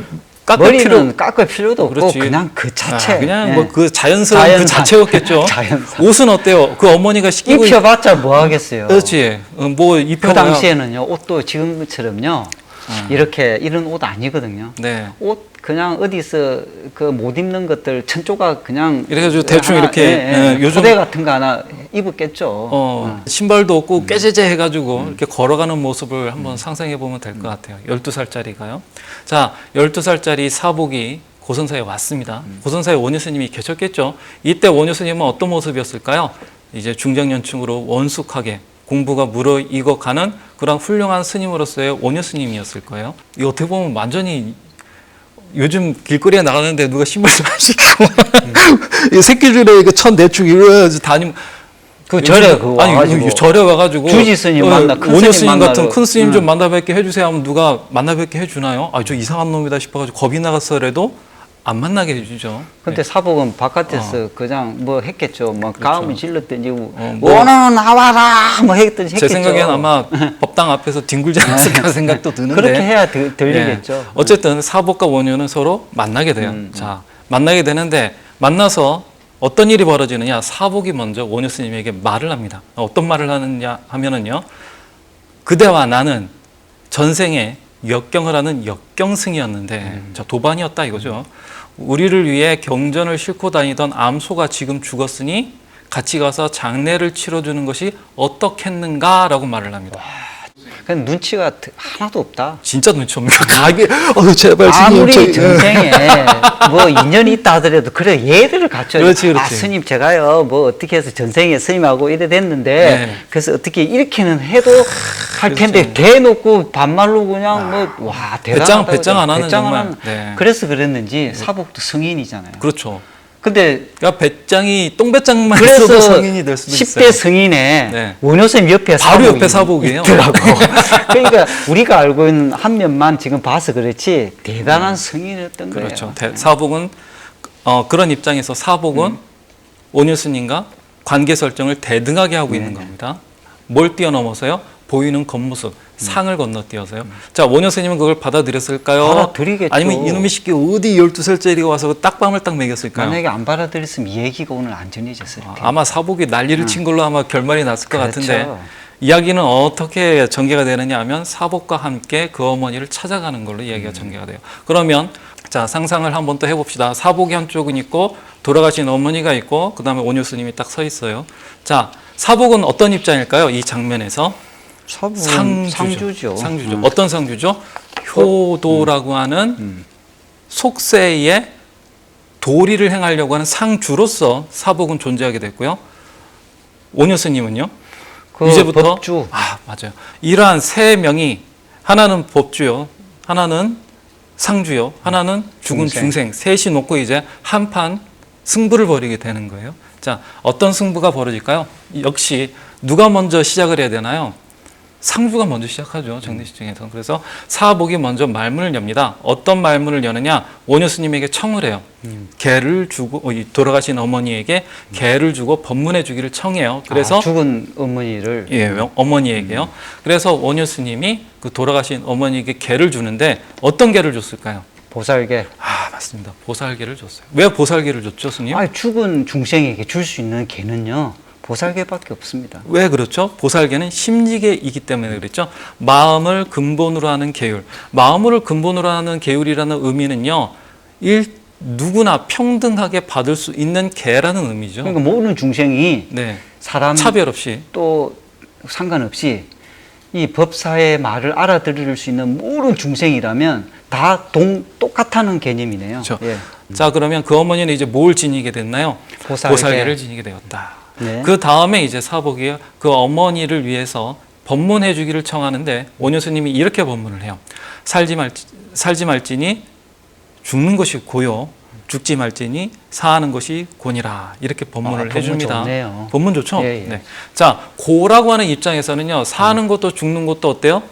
깎을 머리는 깎을 필요도 없고 그렇지. 그냥 그 자체로 자체. 그냥 예. 뭐 그 자연스러운 그 자연산. 자체였겠죠. 자연산. 옷은 어때요? 그 어머니가 시키고 입혀봤자 뭐 하겠어요. 그렇지. 뭐 그 입혀봐야 당시에는요, 옷도 지금처럼요, 이렇게 이런 옷 아니거든요. 네. 옷 그냥 어디서 그 못 입는 것들 천조각 그냥 이렇게 해가지고 대충 하나, 이렇게, 예, 요즘- 소대 같은 거 하나 입었겠죠. 신발도 없고 꾀제제 해가지고 이렇게 걸어가는 모습을 한번 상상해 보면 될 것 같아요. 12살짜리가요. 자, 12살짜리 사복이 고선사에 왔습니다. 고선사에 원효 스님이 계셨겠죠. 이때 원효 스님은 어떤 모습이었을까요? 이제 중장년층으로 원숙하게 공부가 무르익어가는 그런 훌륭한 스님으로서의 원효 스님이었을 거예요. 이 어떻게 보면 완전히 요즘 길거리에 나가는데 누가 신발 좀 안 신고 이 새끼줄에 이거 천 대충 이러면서 다니면 그 절에 그 아니 와가지고 절에 와가지고 주지 스님 만나 큰 원효 스님 스님 같은 만나러. 큰 스님 좀 만나뵙게 해주세요 하면 누가 만나뵙게 해주나요? 아 저 이상한 놈이다 싶어가지고 겁이 나갔어라도 안 만나게 해주죠. 근데 사복은 바깥에서 그냥 뭐 했겠죠. 뭐 가음을 질러 던지고 뭐- 원어는 나와라 뭐 했겠죠. 제 생각에는 아마 법당 앞에서 뒹굴지 않았을까 생각도 드는데 그렇게 해야 들리겠죠. 예. 어쨌든 사복과 원효는 서로 만나게 돼요. 자, 만나게 되는데 만나서 어떤 일이 벌어지느냐? 사복이 먼저 원효 스님에게 말을 합니다. 어떤 말을 하느냐 하면은요. 그대와 나는 전생에 역경을 하는 역경승이었는데 자, 도반이었다 이거죠. 우리를 위해 경전을 싣고 다니던 암소가 지금 죽었으니 같이 가서 장례를 치러주는 것이 어떻겠는가라고 말을 합니다. 그냥 눈치가 하나도 없다. 진짜 눈치 없는 가게. 제발 아무리 스님, 전생에 뭐 인연이 있다 하더라도 그래 예의를 갖춰야 그렇지, 그렇지. 아 스님 제가요 뭐 어떻게 해서 전생에 스님하고 이래 됐는데 네. 그래서 어떻게 이렇게는 해도 할 텐데 대놓고 반말로 그냥 뭐 와 대단하다. 배짱 안 하는 배짱 안 정말. 하는. 네. 그래서 그랬는지 사복도 성인이잖아요. 그렇죠. 근데 그러니까 배짱이 똥배짱만 그래서 있어도 성인이 될 수도 10대 있어요. 성인의 네. 원효쌤 옆에 바로 사복이 옆에 사복이에요. 있더라고. 그러니까 우리가 알고 있는 한 면만 지금 봐서 그렇지 대단한 성인이었던 거예요. 그렇죠. 사복은 그런 입장에서 사복은 원효 스님과 관계 설정을 대등하게 하고 있는 겁니다. 뭘 뛰어넘어서요? 보이는 겉모습, 상을 건너뛰어서요. 자, 원효 스님은 그걸 받아들였을까요? 받아들이겠죠. 아니면 이놈의 새끼 어디 12살짜리가 와서 딱밤을 딱 먹였을까요? 만약에 안 받아들였으면 이 얘기가 오늘 안 전해졌을 텐데. 아마 사복이 난리를 친 걸로 아마 결말이 났을 것 그렇죠. 같은데 이야기는 어떻게 전개가 되느냐 하면 사복과 함께 그 어머니를 찾아가는 걸로 이야기가 전개가 돼요. 그러면 자 상상을 한번 또 해봅시다. 사복이 한쪽은 있고 돌아가신 어머니가 있고 그 다음에 원효 스님이 딱 서 있어요. 자 사복은 어떤 입장일까요? 이 장면에서 상주죠. 상주죠. 어떤 상주죠? 효도라고 하는 속세의 도리를 행하려고 하는 상주로서 사복은 존재하게 됐고요. 원효 스님은요? 그 이제부터 법주. 맞아요. 이러한 세 명이 하나는 법주요, 하나는 상주요, 하나는 죽은 중생 셋이 놓고 이제 한판 승부를 벌이게 되는 거예요. 자, 어떤 승부가 벌어질까요? 역시 누가 먼저 시작을 해야 되나요? 상주가 먼저 시작하죠. 장례식 중에서. 그래서 사복이 먼저 말문을 엽니다. 어떤 말문을 여느냐? 원효 스님에게 청을 해요. 개를 주고 돌아가신 어머니에게 개를 주고 법문해 주기를 청해요. 그래서 죽은 어머니를 어머니에게요. 그래서 원효 스님이 그 돌아가신 어머니에게 개를 주는데 어떤 개를 줬을까요? 보살개. 맞습니다. 보살개를 줬어요. 왜 보살개를 줬죠, 스님? 죽은 중생에게 줄 수 있는 개는요. 보살개밖에 없습니다. 왜 그렇죠? 보살개는 심지개이기 때문에 그랬죠. 마음을 근본으로 하는 계율. 마음을 근본으로 하는 계율이라는 의미는요. 누구나 평등하게 받을 수 있는 개라는 의미죠. 그러니까 모든 중생이 네. 사람 차별 없이 또 상관없이 이 법사의 말을 알아들을 수 있는 모든 중생이라면 다 똑같다는 개념이네요. 그렇죠. 예. 자 그러면 그 어머니는 이제 뭘 지니게 됐나요? 보살개. 보살개를 지니게 되었다. 네. 그 다음에 이제 사복이 그 어머니를 위해서 법문해 주기를 청하는데 원효 스님이 이렇게 법문을 해요. 살지 말지니 죽는 것이 고요. 죽지 말지니 사하는 것이 곤이라. 이렇게 법문을 법문 해줍니다. 좋네요. 법문 좋죠? 예, 예. 네. 자 고라고 하는 입장에서는요. 사는 것도 죽는 것도 어때요?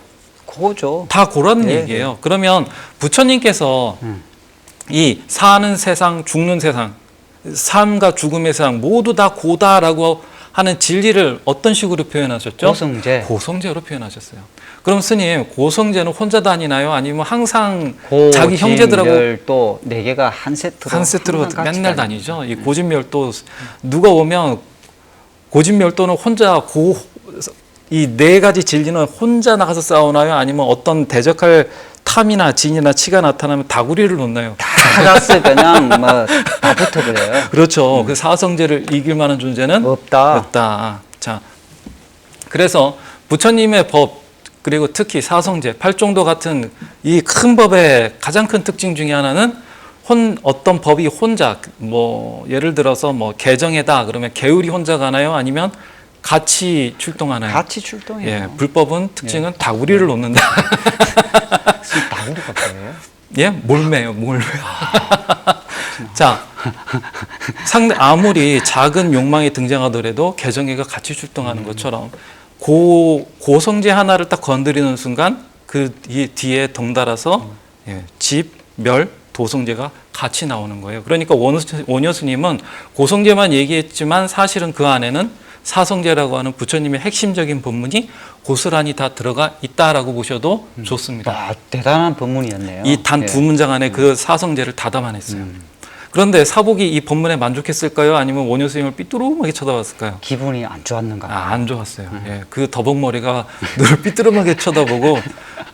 고죠. 다 고라는 예, 얘기예요. 그러면 부처님께서 이 사는 세상, 죽는 세상, 삶과 죽음의 세상 모두 다 고다라고 하는 진리를 어떤 식으로 표현하셨죠? 고성제. 고성제로 표현하셨어요. 그럼 스님 고성제는 혼자 다니나요? 아니면 항상 고, 자기 진, 형제들하고 멸, 또 네 개가 한 세트로 한 세트로 항상 같이 맨날 다니죠. 다니죠. 이 고진멸도 누가 오면 고진멸도는 혼자 이 네 가지 진리는 혼자 나가서 싸우나요? 아니면 어떤 대적할 탐이나 진이나 치가 나타나면 다구리를 놓나요? 다 같이 그냥 뭐 다 붙어버려요. 그렇죠. 그 사성제를 이길 만한 존재는 없다. 없다. 자, 그래서 부처님의 법 그리고 특히 사성제, 팔종도 같은 이 큰 법의 가장 큰 특징 중에 하나는 어떤 법이 혼자 뭐 예를 들어서 뭐 개정에다 그러면 개울이 혼자 가나요? 아니면 같이 출동하나요? 같이 출동해요. 예, 불법은 특징은 다구리를 놓는다. 다구리가 뭐예요? 예, 몰매요, 몰매. 자, 아무리 작은 욕망이 등장하더라도 개정애가 같이 출동하는 것처럼 고성제 하나를 딱 건드리는 순간 그 뒤에 덩달아서 집, 멸, 도성제가 같이 나오는 거예요. 그러니까 원효 스님은 고성제만 얘기했지만 사실은 그 안에는 사성제라고 하는 부처님의 핵심적인 법문이 고스란히 다 들어가 있다라고 보셔도 좋습니다. 아, 대단한 법문이었네요. 이 단 두 문장 안에 그 사성제를 다 담아냈어요. 그런데 사복이 이 법문에 만족했을까요? 아니면 원효 스님을 삐뚤음하게 쳐다봤을까요? 기분이 안 좋았는가? 아, 안 좋았어요. 예, 그 더벅머리가 늘 삐뚤음하게 쳐다보고,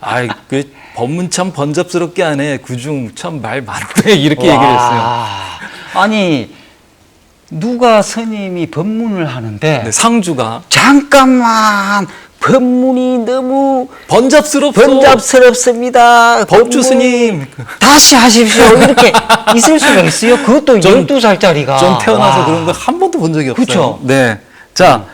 아이, 그 법문 참 번잡스럽게 하네. 그중 참 말 많네. 이렇게 얘기를 했어요. 아니, 누가 스님이 법문을 하는데 네, 상주가 잠깐만 법문이 너무 번잡스럽습니다. 법주 스님 다시 하십시오. 이렇게 있을 수가 있어요. 그것도 12살짜리가. 좀 태어나서 그런 거 한 번도 본 적이 없어요. 그쵸? 네. 자,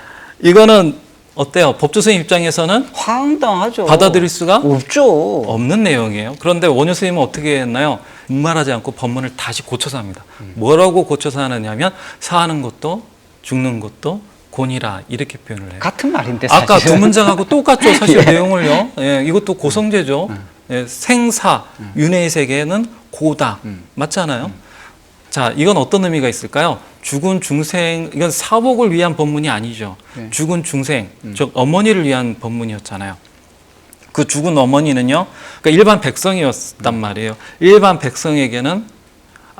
이거는 어때요? 법주 스님 입장에서는 황당하죠. 받아들일 수가 없죠. 없는 내용이에요. 그런데 원효 스님은 어떻게 했나요? 분말하지 않고 법문을 다시 고쳐서 합니다. 뭐라고 고쳐서 하느냐면 사는 것도 죽는 것도 곤이라 이렇게 표현을 해요. 같은 말인데 아까 사실은. 두 문장하고 똑같죠. 사실 내용을요. 예, 이것도 고성제죠. 예, 생사, 윤회의 세계는 고다. 맞잖아요. 자, 이건 어떤 의미가 있을까요? 죽은 중생, 이건 사복을 위한 법문이 아니죠. 죽은 중생, 즉 어머니를 위한 법문이었잖아요. 그 죽은 어머니는요, 그러니까 일반 백성이었단 말이에요. 일반 백성에게는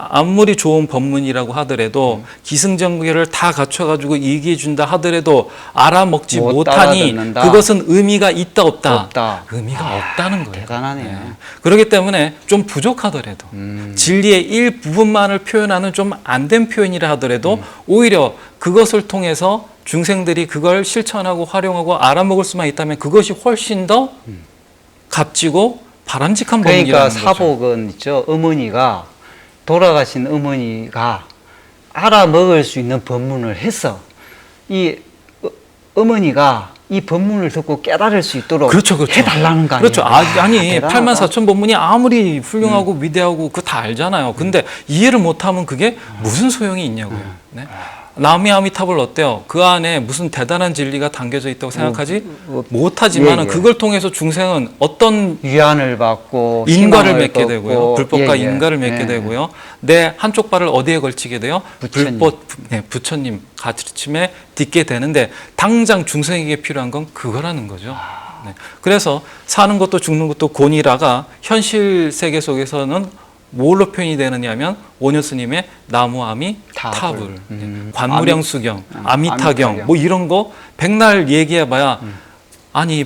아무리 좋은 법문이라고 하더라도 기승전결을 다 갖춰가지고 얘기해 준다 하더라도 알아먹지 못 못하니 따라듣는다. 그것은 의미가 있다 없다. 없다. 의미가 없다는 거예요. 대단하네요. 그렇기 때문에 좀 부족하더라도 진리의 일부분만을 표현하는 좀 안 된 표현이라 하더라도 오히려 그것을 통해서 중생들이 그걸 실천하고 활용하고 알아먹을 수만 있다면 그것이 훨씬 더 값지고 바람직한 법문이라는 그러니까 거죠. 사복은 있죠. 어머니가 돌아가신 어머니가 알아먹을 수 있는 법문을 해서 이 어머니가 이 법문을 듣고 깨달을 수 있도록 그렇죠, 그렇죠. 해달라는 거 아니에요? 그렇죠. 아니 대단하다. 84,000 법문이 아무리 훌륭하고 위대하고 그거 다 알잖아요. 근데 이해를 못하면 그게 무슨 소용이 있냐고요. 네? 나미 아미타불 어때요? 그 안에 무슨 대단한 진리가 담겨져 있다고 생각하지 못하지만 예, 예. 그걸 통해서 중생은 어떤 위안을 받고 인과를 희망을 맺게 얻고, 되고요. 불법과 예, 예. 인과를 맺게 예. 되고요. 내 한쪽 발을 어디에 걸치게 돼요? 부처님. 부처님 가르침에 딛게 되는데 당장 중생에게 필요한 건 그거라는 거죠. 네. 그래서 사는 것도 죽는 것도 곤이라가 현실 세계 속에서는 뭘로 표현이 되느냐면 원효 스님의 나무아미 타불, 관무량수경, 아미타경 뭐 이런 거 백날 얘기해봐야 아니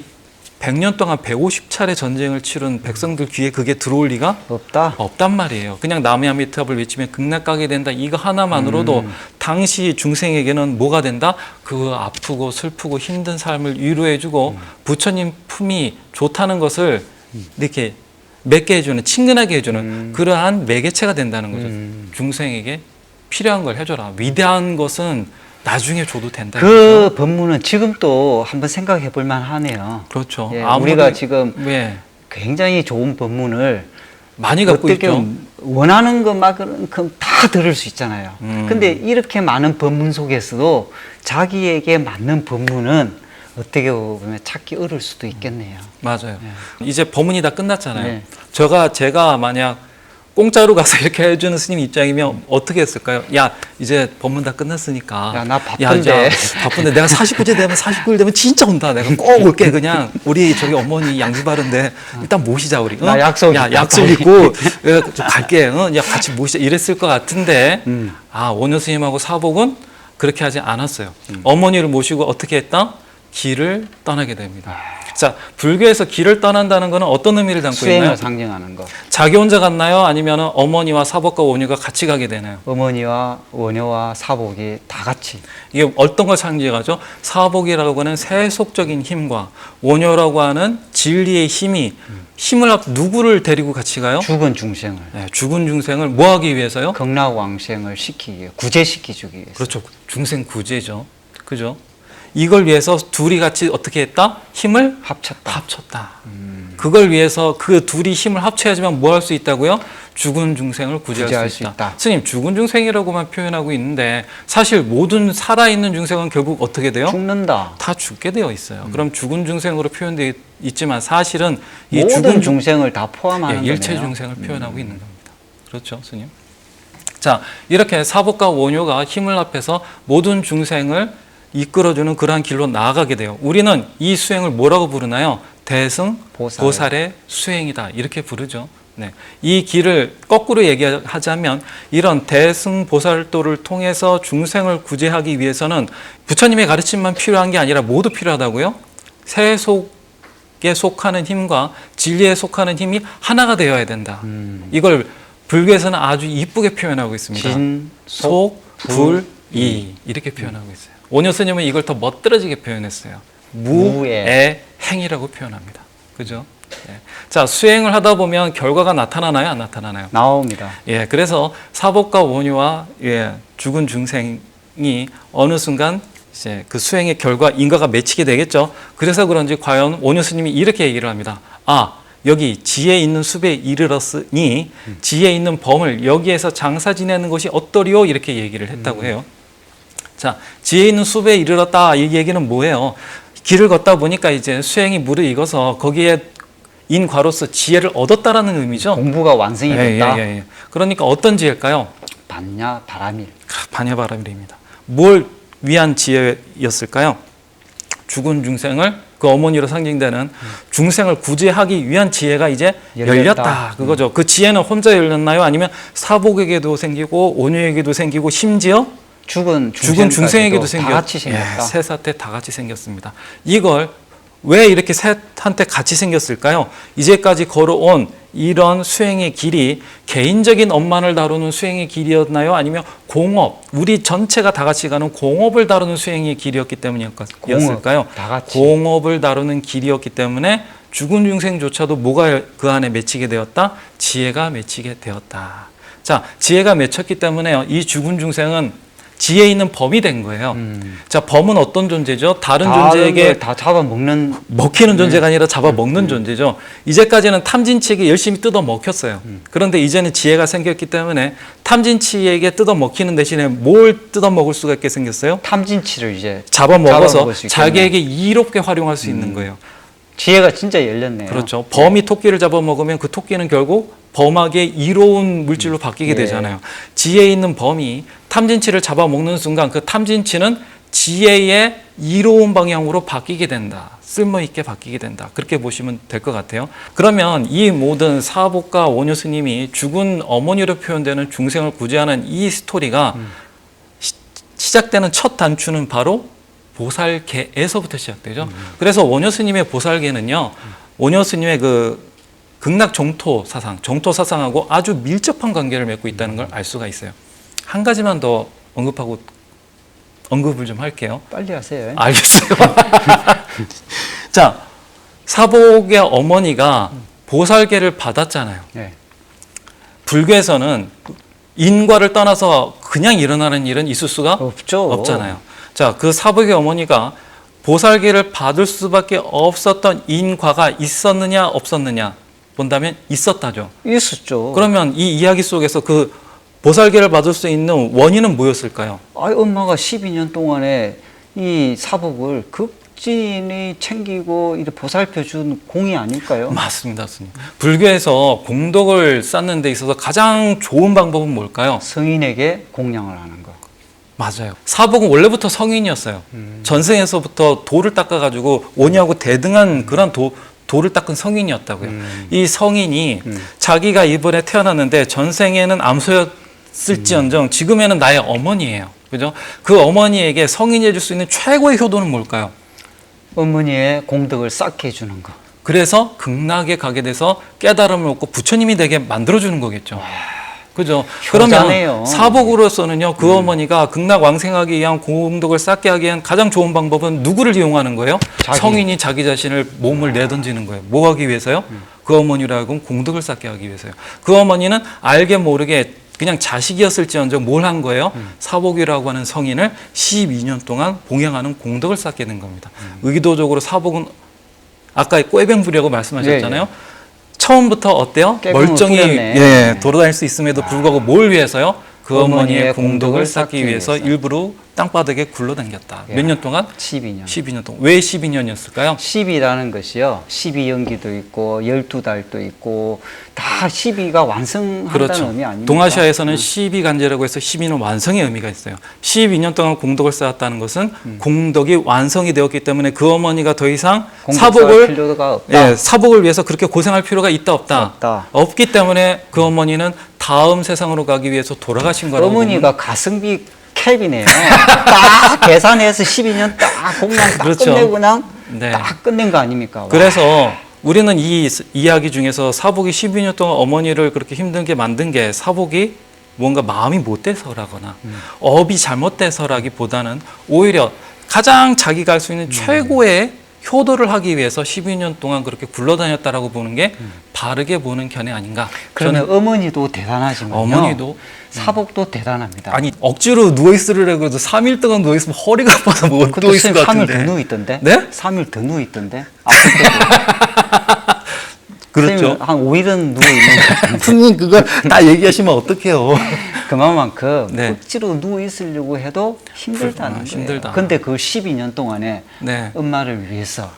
100년 동안 150차례 전쟁을 치른 백성들 귀에 그게 들어올 리가 없다. 없단 말이에요. 그냥 나무아미타불 외치면 극락 가게 된다. 이거 하나만으로도 당시 중생에게는 뭐가 된다? 그 아프고 슬프고 힘든 삶을 위로해주고 부처님 품이 좋다는 것을 이렇게 맺게 해주는, 친근하게 해주는 그러한 매개체가 된다는 거죠. 중생에게 필요한 걸 해줘라. 위대한 것은 나중에 줘도 된다. 그 법문은 지금 또 한번 생각해 볼 만하네요. 그렇죠. 예, 아무리- 우리가 지금 예, 굉장히 좋은 법문을 많이 갖고 어떻게 있죠. 원하는 것만큼 다 들을 수 있잖아요. 근데 이렇게 많은 법문 속에서도 자기에게 맞는 법문은 어떻게 보면 찾기 어려울 수도 있겠네요. 맞아요. 이제 법문이 다 끝났잖아요. 네. 제가 만약 공짜로 가서 이렇게 해주는 스님 입장이면 어떻게 했을까요? 야, 이제 법문 다 끝났으니까. 야, 나 바쁜데. 바쁜데 내가 49제 되면 49일 되면 진짜 온다. 내가 꼭 올게. 그냥 우리 저기 어머니 양지 바른데 일단 모시자 우리. 나 약속 야, 있다, 약속 빨리. 있고 좀 갈게. 야, 같이 모시자. 이랬을 것 같은데 오녀 스님하고 사복은 그렇게 하지 않았어요. 어머니를 모시고 어떻게 했다? 길을 떠나게 됩니다. 자, 불교에서 길을 떠난다는 것은 어떤 의미를 담고 수행을 있나요? 상징하는 거. 자기 혼자 갔나요? 아니면 어머니와 사복과 오녀가 같이 가게 되나요? 어머니와 원효와 사복이 다 같이 이게 어떤 걸 상징하죠? 사복이라고 하는 세속적인 힘과 오녀라고 하는 진리의 힘을 누구를 데리고 같이 가요? 죽은 중생을 네, 죽은 중생을 뭐 하기 위해서요? 극락왕생을 시키기 위해 구제시키기 위해서. 그렇죠. 중생 구제죠. 그죠? 이걸 위해서 둘이 같이 어떻게 했다? 힘을 합쳤다. 그걸 위해서 그 둘이 힘을 합쳐야지만 뭐 할 수 있다고요? 죽은 중생을 구제할 수 있다. 스님, 죽은 중생이라고만 표현하고 있는데 사실 모든 살아있는 중생은 결국 어떻게 돼요? 죽는다. 다 죽게 되어 있어요. 그럼 죽은 중생으로 표현되어 있지만 사실은 이 모든 죽은 중생을 다 포함하는 일체 거네요. 중생을 표현하고 있는 겁니다. 그렇죠, 스님? 자, 이렇게 사복과 원효가 힘을 합해서 모든 중생을 이끌어주는 그러한 길로 나아가게 돼요. 우리는 이 수행을 뭐라고 부르나요? 대승 보살의 수행이다. 이렇게 부르죠. 네. 이 길을 거꾸로 얘기하자면 이런 대승 보살도를 통해서 중생을 구제하기 위해서는 부처님의 가르침만 필요한 게 아니라 모두 필요하다고요? 세속에 속하는 힘과 진리에 속하는 힘이 하나가 되어야 된다. 이걸 불교에서는 아주 이쁘게 표현하고 있습니다. 진, 속, 불, 이 이렇게 표현하고 있어요. 오녀 스님은 이걸 더 멋들어지게 표현했어요. 무의 행이라고 표현합니다. 그죠? 예. 자, 수행을 하다 보면 결과가 나타나나요? 안 나타나나요? 나옵니다. 예, 그래서 사복과 원효와 죽은 중생이 어느 순간 이제 그 수행의 결과 인과가 맺히게 되겠죠. 그래서 그런지 과연 원효 스님이 이렇게 얘기를 합니다. 여기 지혜 있는 숲에 이르렀으니 지혜 있는 범을 여기에서 장사 지내는 것이 어떠리요? 이렇게 얘기를 했다고 해요. 자, 지혜 있는 숲에 이르렀다. 이 얘기는 뭐예요? 길을 걷다 보니까 이제 수행이 무르익어서 거기에 인과로서 지혜를 얻었다라는 의미죠. 공부가 완성이 됐다. 그러니까 어떤 지혜일까요? 반야 바라밀. 반야바라밀입니다. 뭘 위한 지혜였을까요? 죽은 중생을 그 어머니로 상징되는 중생을 구제하기 위한 지혜가 이제 열렸다. 그거죠. 그 지혜는 혼자 열렸나요? 아니면 사복에게도 생기고 오녀에게도 생기고 심지어 죽은 중생에게도 다 같이 생겼다. 셋한테 다 같이 생겼습니다. 이걸 왜 이렇게 셋한테 같이 생겼을까요? 이제까지 걸어온 이런 수행의 길이 개인적인 업만을 다루는 수행의 길이었나요? 아니면 공업, 우리 전체가 다 같이 가는 공업을 다루는 수행의 길이었기 때문이었을까요? 다 같이. 공업을 다루는 길이었기 때문에 죽은 중생조차도 뭐가 그 안에 맺히게 되었다? 지혜가 맺히게 되었다. 자, 지혜가 맺혔기 때문에 이 죽은 중생은 지혜 있는 범이 된 거예요. 자, 범은 어떤 존재죠? 다른 존재에게 다 잡아먹는 먹히는 존재가 아니라 잡아먹는 존재죠. 이제까지는 탐진치에게 열심히 뜯어 먹혔어요. 그런데 이제는 지혜가 생겼기 때문에 탐진치에게 뜯어 먹히는 대신에 뭘 뜯어 먹을 수가 있게 생겼어요? 탐진치를 이제 잡아먹어서 잡아먹을 수 있겠네. 자기에게 이롭게 활용할 수 있는 거예요. 지혜가 진짜 열렸네요. 그렇죠. 범이 토끼를 잡아먹으면 그 토끼는 결국 범하게 이로운 물질로 바뀌게 되잖아요. 지혜 있는 범이 탐진치를 잡아먹는 순간 그 탐진치는 지혜의 이로운 방향으로 바뀌게 된다. 쓸모있게 바뀌게 된다. 그렇게 보시면 될 것 같아요. 그러면 이 모든 사복과 오녀 스님이 죽은 어머니로 표현되는 중생을 구제하는 이 스토리가 시작되는 첫 단추는 바로 보살계에서부터 시작되죠. 그래서 오녀 스님의 보살계는요, 오녀 스님의 그 극락 정토 사상하고 아주 밀접한 관계를 맺고 있다는 걸 알 수가 있어요. 한 가지만 더 언급을 좀 할게요. 빨리 하세요. 알겠어요. 자, 사복의 어머니가 보살계를 받았잖아요. 네. 불교에서는 인과를 떠나서 그냥 일어나는 일은 있을 수가 없잖아요. 자, 그 사복의 어머니가 보살계를 받을 수밖에 없었던 인과가 있었느냐 없었느냐 본다면 있었다죠. 있었죠. 그러면 이 이야기 속에서 그 보살계를 받을 수 있는 원인은 뭐였을까요? 엄마가 12년 동안에 이 사복을 육진이 챙기고 이렇게 보살펴 준 공이 아닐까요? 맞습니다, 스님. 불교에서 공덕을 쌓는 데 있어서 가장 좋은 방법은 뭘까요? 성인에게 공양을 하는 거. 맞아요. 사복은 원래부터 성인이었어요. 전생에서부터 돌을 닦아가지고 오냐고 대등한 그런 돌을 닦은 성인이었다고요. 이 성인이 자기가 이번에 태어났는데 전생에는 암소였을지언정 지금에는 나의 어머니예요. 그죠? 그 어머니에게 성인이 해줄 수 있는 최고의 효도는 뭘까요? 어머니의 공덕을 쌓게 해주는 거. 그래서 극락에 가게 돼서 깨달음을 얻고 부처님이 되게 만들어주는 거겠죠. 그죠? 효자네요. 그러면 사복으로서는요, 그 어머니가 극락 왕생하기 위한 공덕을 쌓게 하기 위한 가장 좋은 방법은 누구를 이용하는 거예요? 자기. 성인이 자기 자신을 몸을 내던지는 거예요. 뭐 하기 위해서요? 그 어머니로 하여금 공덕을 쌓게 하기 위해서요. 그 어머니는 알게 모르게 그냥 자식이었을지언정 뭘 한 거예요? 사복이라고 하는 성인을 12년 동안 봉양하는 공덕을 쌓게 된 겁니다. 의도적으로 사복은 아까 꾀병부리라고 말씀하셨잖아요. 예, 처음부터 어때요? 깨병을 멀쩡히 부렸네. 돌아다닐 수 있음에도 불구하고 뭘 위해서요? 그 어머니의 어머니의 공덕을 공덕을 쌓기 쌓기 위해서 위해서. 일부러 땅바닥에 굴러다녔다. 야. 몇 년 동안? 12년. 12년 동안. 왜 12년이었을까요? 10이라는 것이요. 12연기도 있고 12달도 있고 다 12가 완성한다는 그렇죠. 의미 아닙니까? 동아시아에서는 12간제라고 해서 12는 완성의 의미가 있어요. 12년 동안 공덕을 쌓았다는 것은 공덕이 완성이 되었기 때문에 그 어머니가 더 이상 공덕 쌓을 사복을 필요가 없다. 예, 사복을 위해서 그렇게 고생할 필요가 있다 없다. 없다. 없기 때문에 그 어머니는 다음 세상으로 가기 위해서 돌아가신 거라고 어머니가 가성비 캡이네요. 딱 계산해서 12년 딱 공양 딱 그렇죠. 끝내고 그냥 네. 딱 끝낸 거 아닙니까? 와. 그래서 우리는 이 이야기 중에서 사복이 12년 동안 어머니를 그렇게 힘들게 만든 게 사복이 뭔가 마음이 못돼서라거나 업이 잘못돼서라기보다는 오히려 가장 자기가 할 수 있는 최고의 효도를 하기 위해서 12년 동안 그렇게 굴러다녔다라고 보는 게 바르게 보는 견해 아닌가. 그러면 어머니도 대단하지만 어머니도 사복도 대단합니다. 아니 억지로 누워있으려고 해도 3일 동안 누워있으면 허리가 아파서 못 그것도 누워있을 것 3일 더 같은데. 누워있던데? 네? 3일 더 누워있던데? 아플 때도. 그렇죠. 선생님 한 5일은 누워있는 것 같은데. 스님 그거 다 얘기하시면 어떡해요. 그만큼 네. 억지로 누워있으려고 해도 힘들다는 거예요. 힘들다. 근데 그 12년 동안에 네. 엄마를 위해서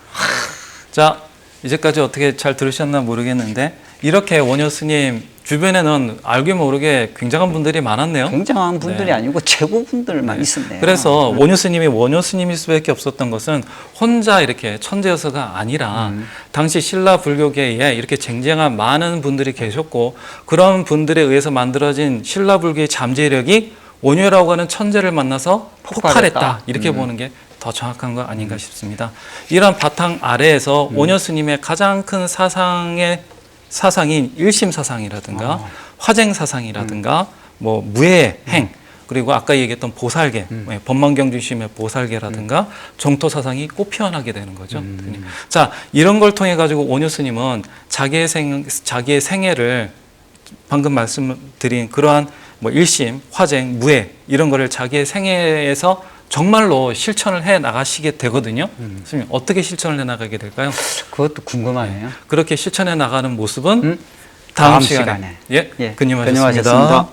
자, 이제까지 어떻게 잘 들으셨나 모르겠는데 이렇게 원효 스님 주변에는 알게 모르게 굉장한 분들이 많았네요. 굉장한 분들이 네. 아니고 최고분들만 있었네요. 그래서 원효 스님이 원효 스님일 수밖에 없었던 것은 혼자 이렇게 천재여서가 아니라 당시 신라 불교계에 이렇게 쟁쟁한 많은 분들이 계셨고 그런 분들에 의해서 만들어진 신라 불교의 잠재력이 원효라고 하는 천재를 만나서 폭발했다. 폭발했다. 이렇게 보는 게 더 정확한 거 아닌가 싶습니다. 이런 바탕 아래에서 원효 스님의 가장 큰 사상인 일심사상이라든가 화쟁사상이라든가 뭐 무해행 그리고 아까 얘기했던 보살계 법망경중심의 보살계라든가 정토사상이 꽃피어나게 되는 거죠. 자 이런 걸 통해 가지고 원효 스님은 자기의 생애를 방금 말씀드린 그러한 뭐 일심, 화쟁, 무해 이런 거를 자기의 생애에서 정말로 실천을 해 나가시게 되거든요. 스님 어떻게 실천을 해 나가게 될까요? 그것도 궁금하네요. 그렇게 실천해 나가는 모습은 다음 다음 시간에 시간에. 예, 예, 근님하셨습니다. 근님하셨습니다.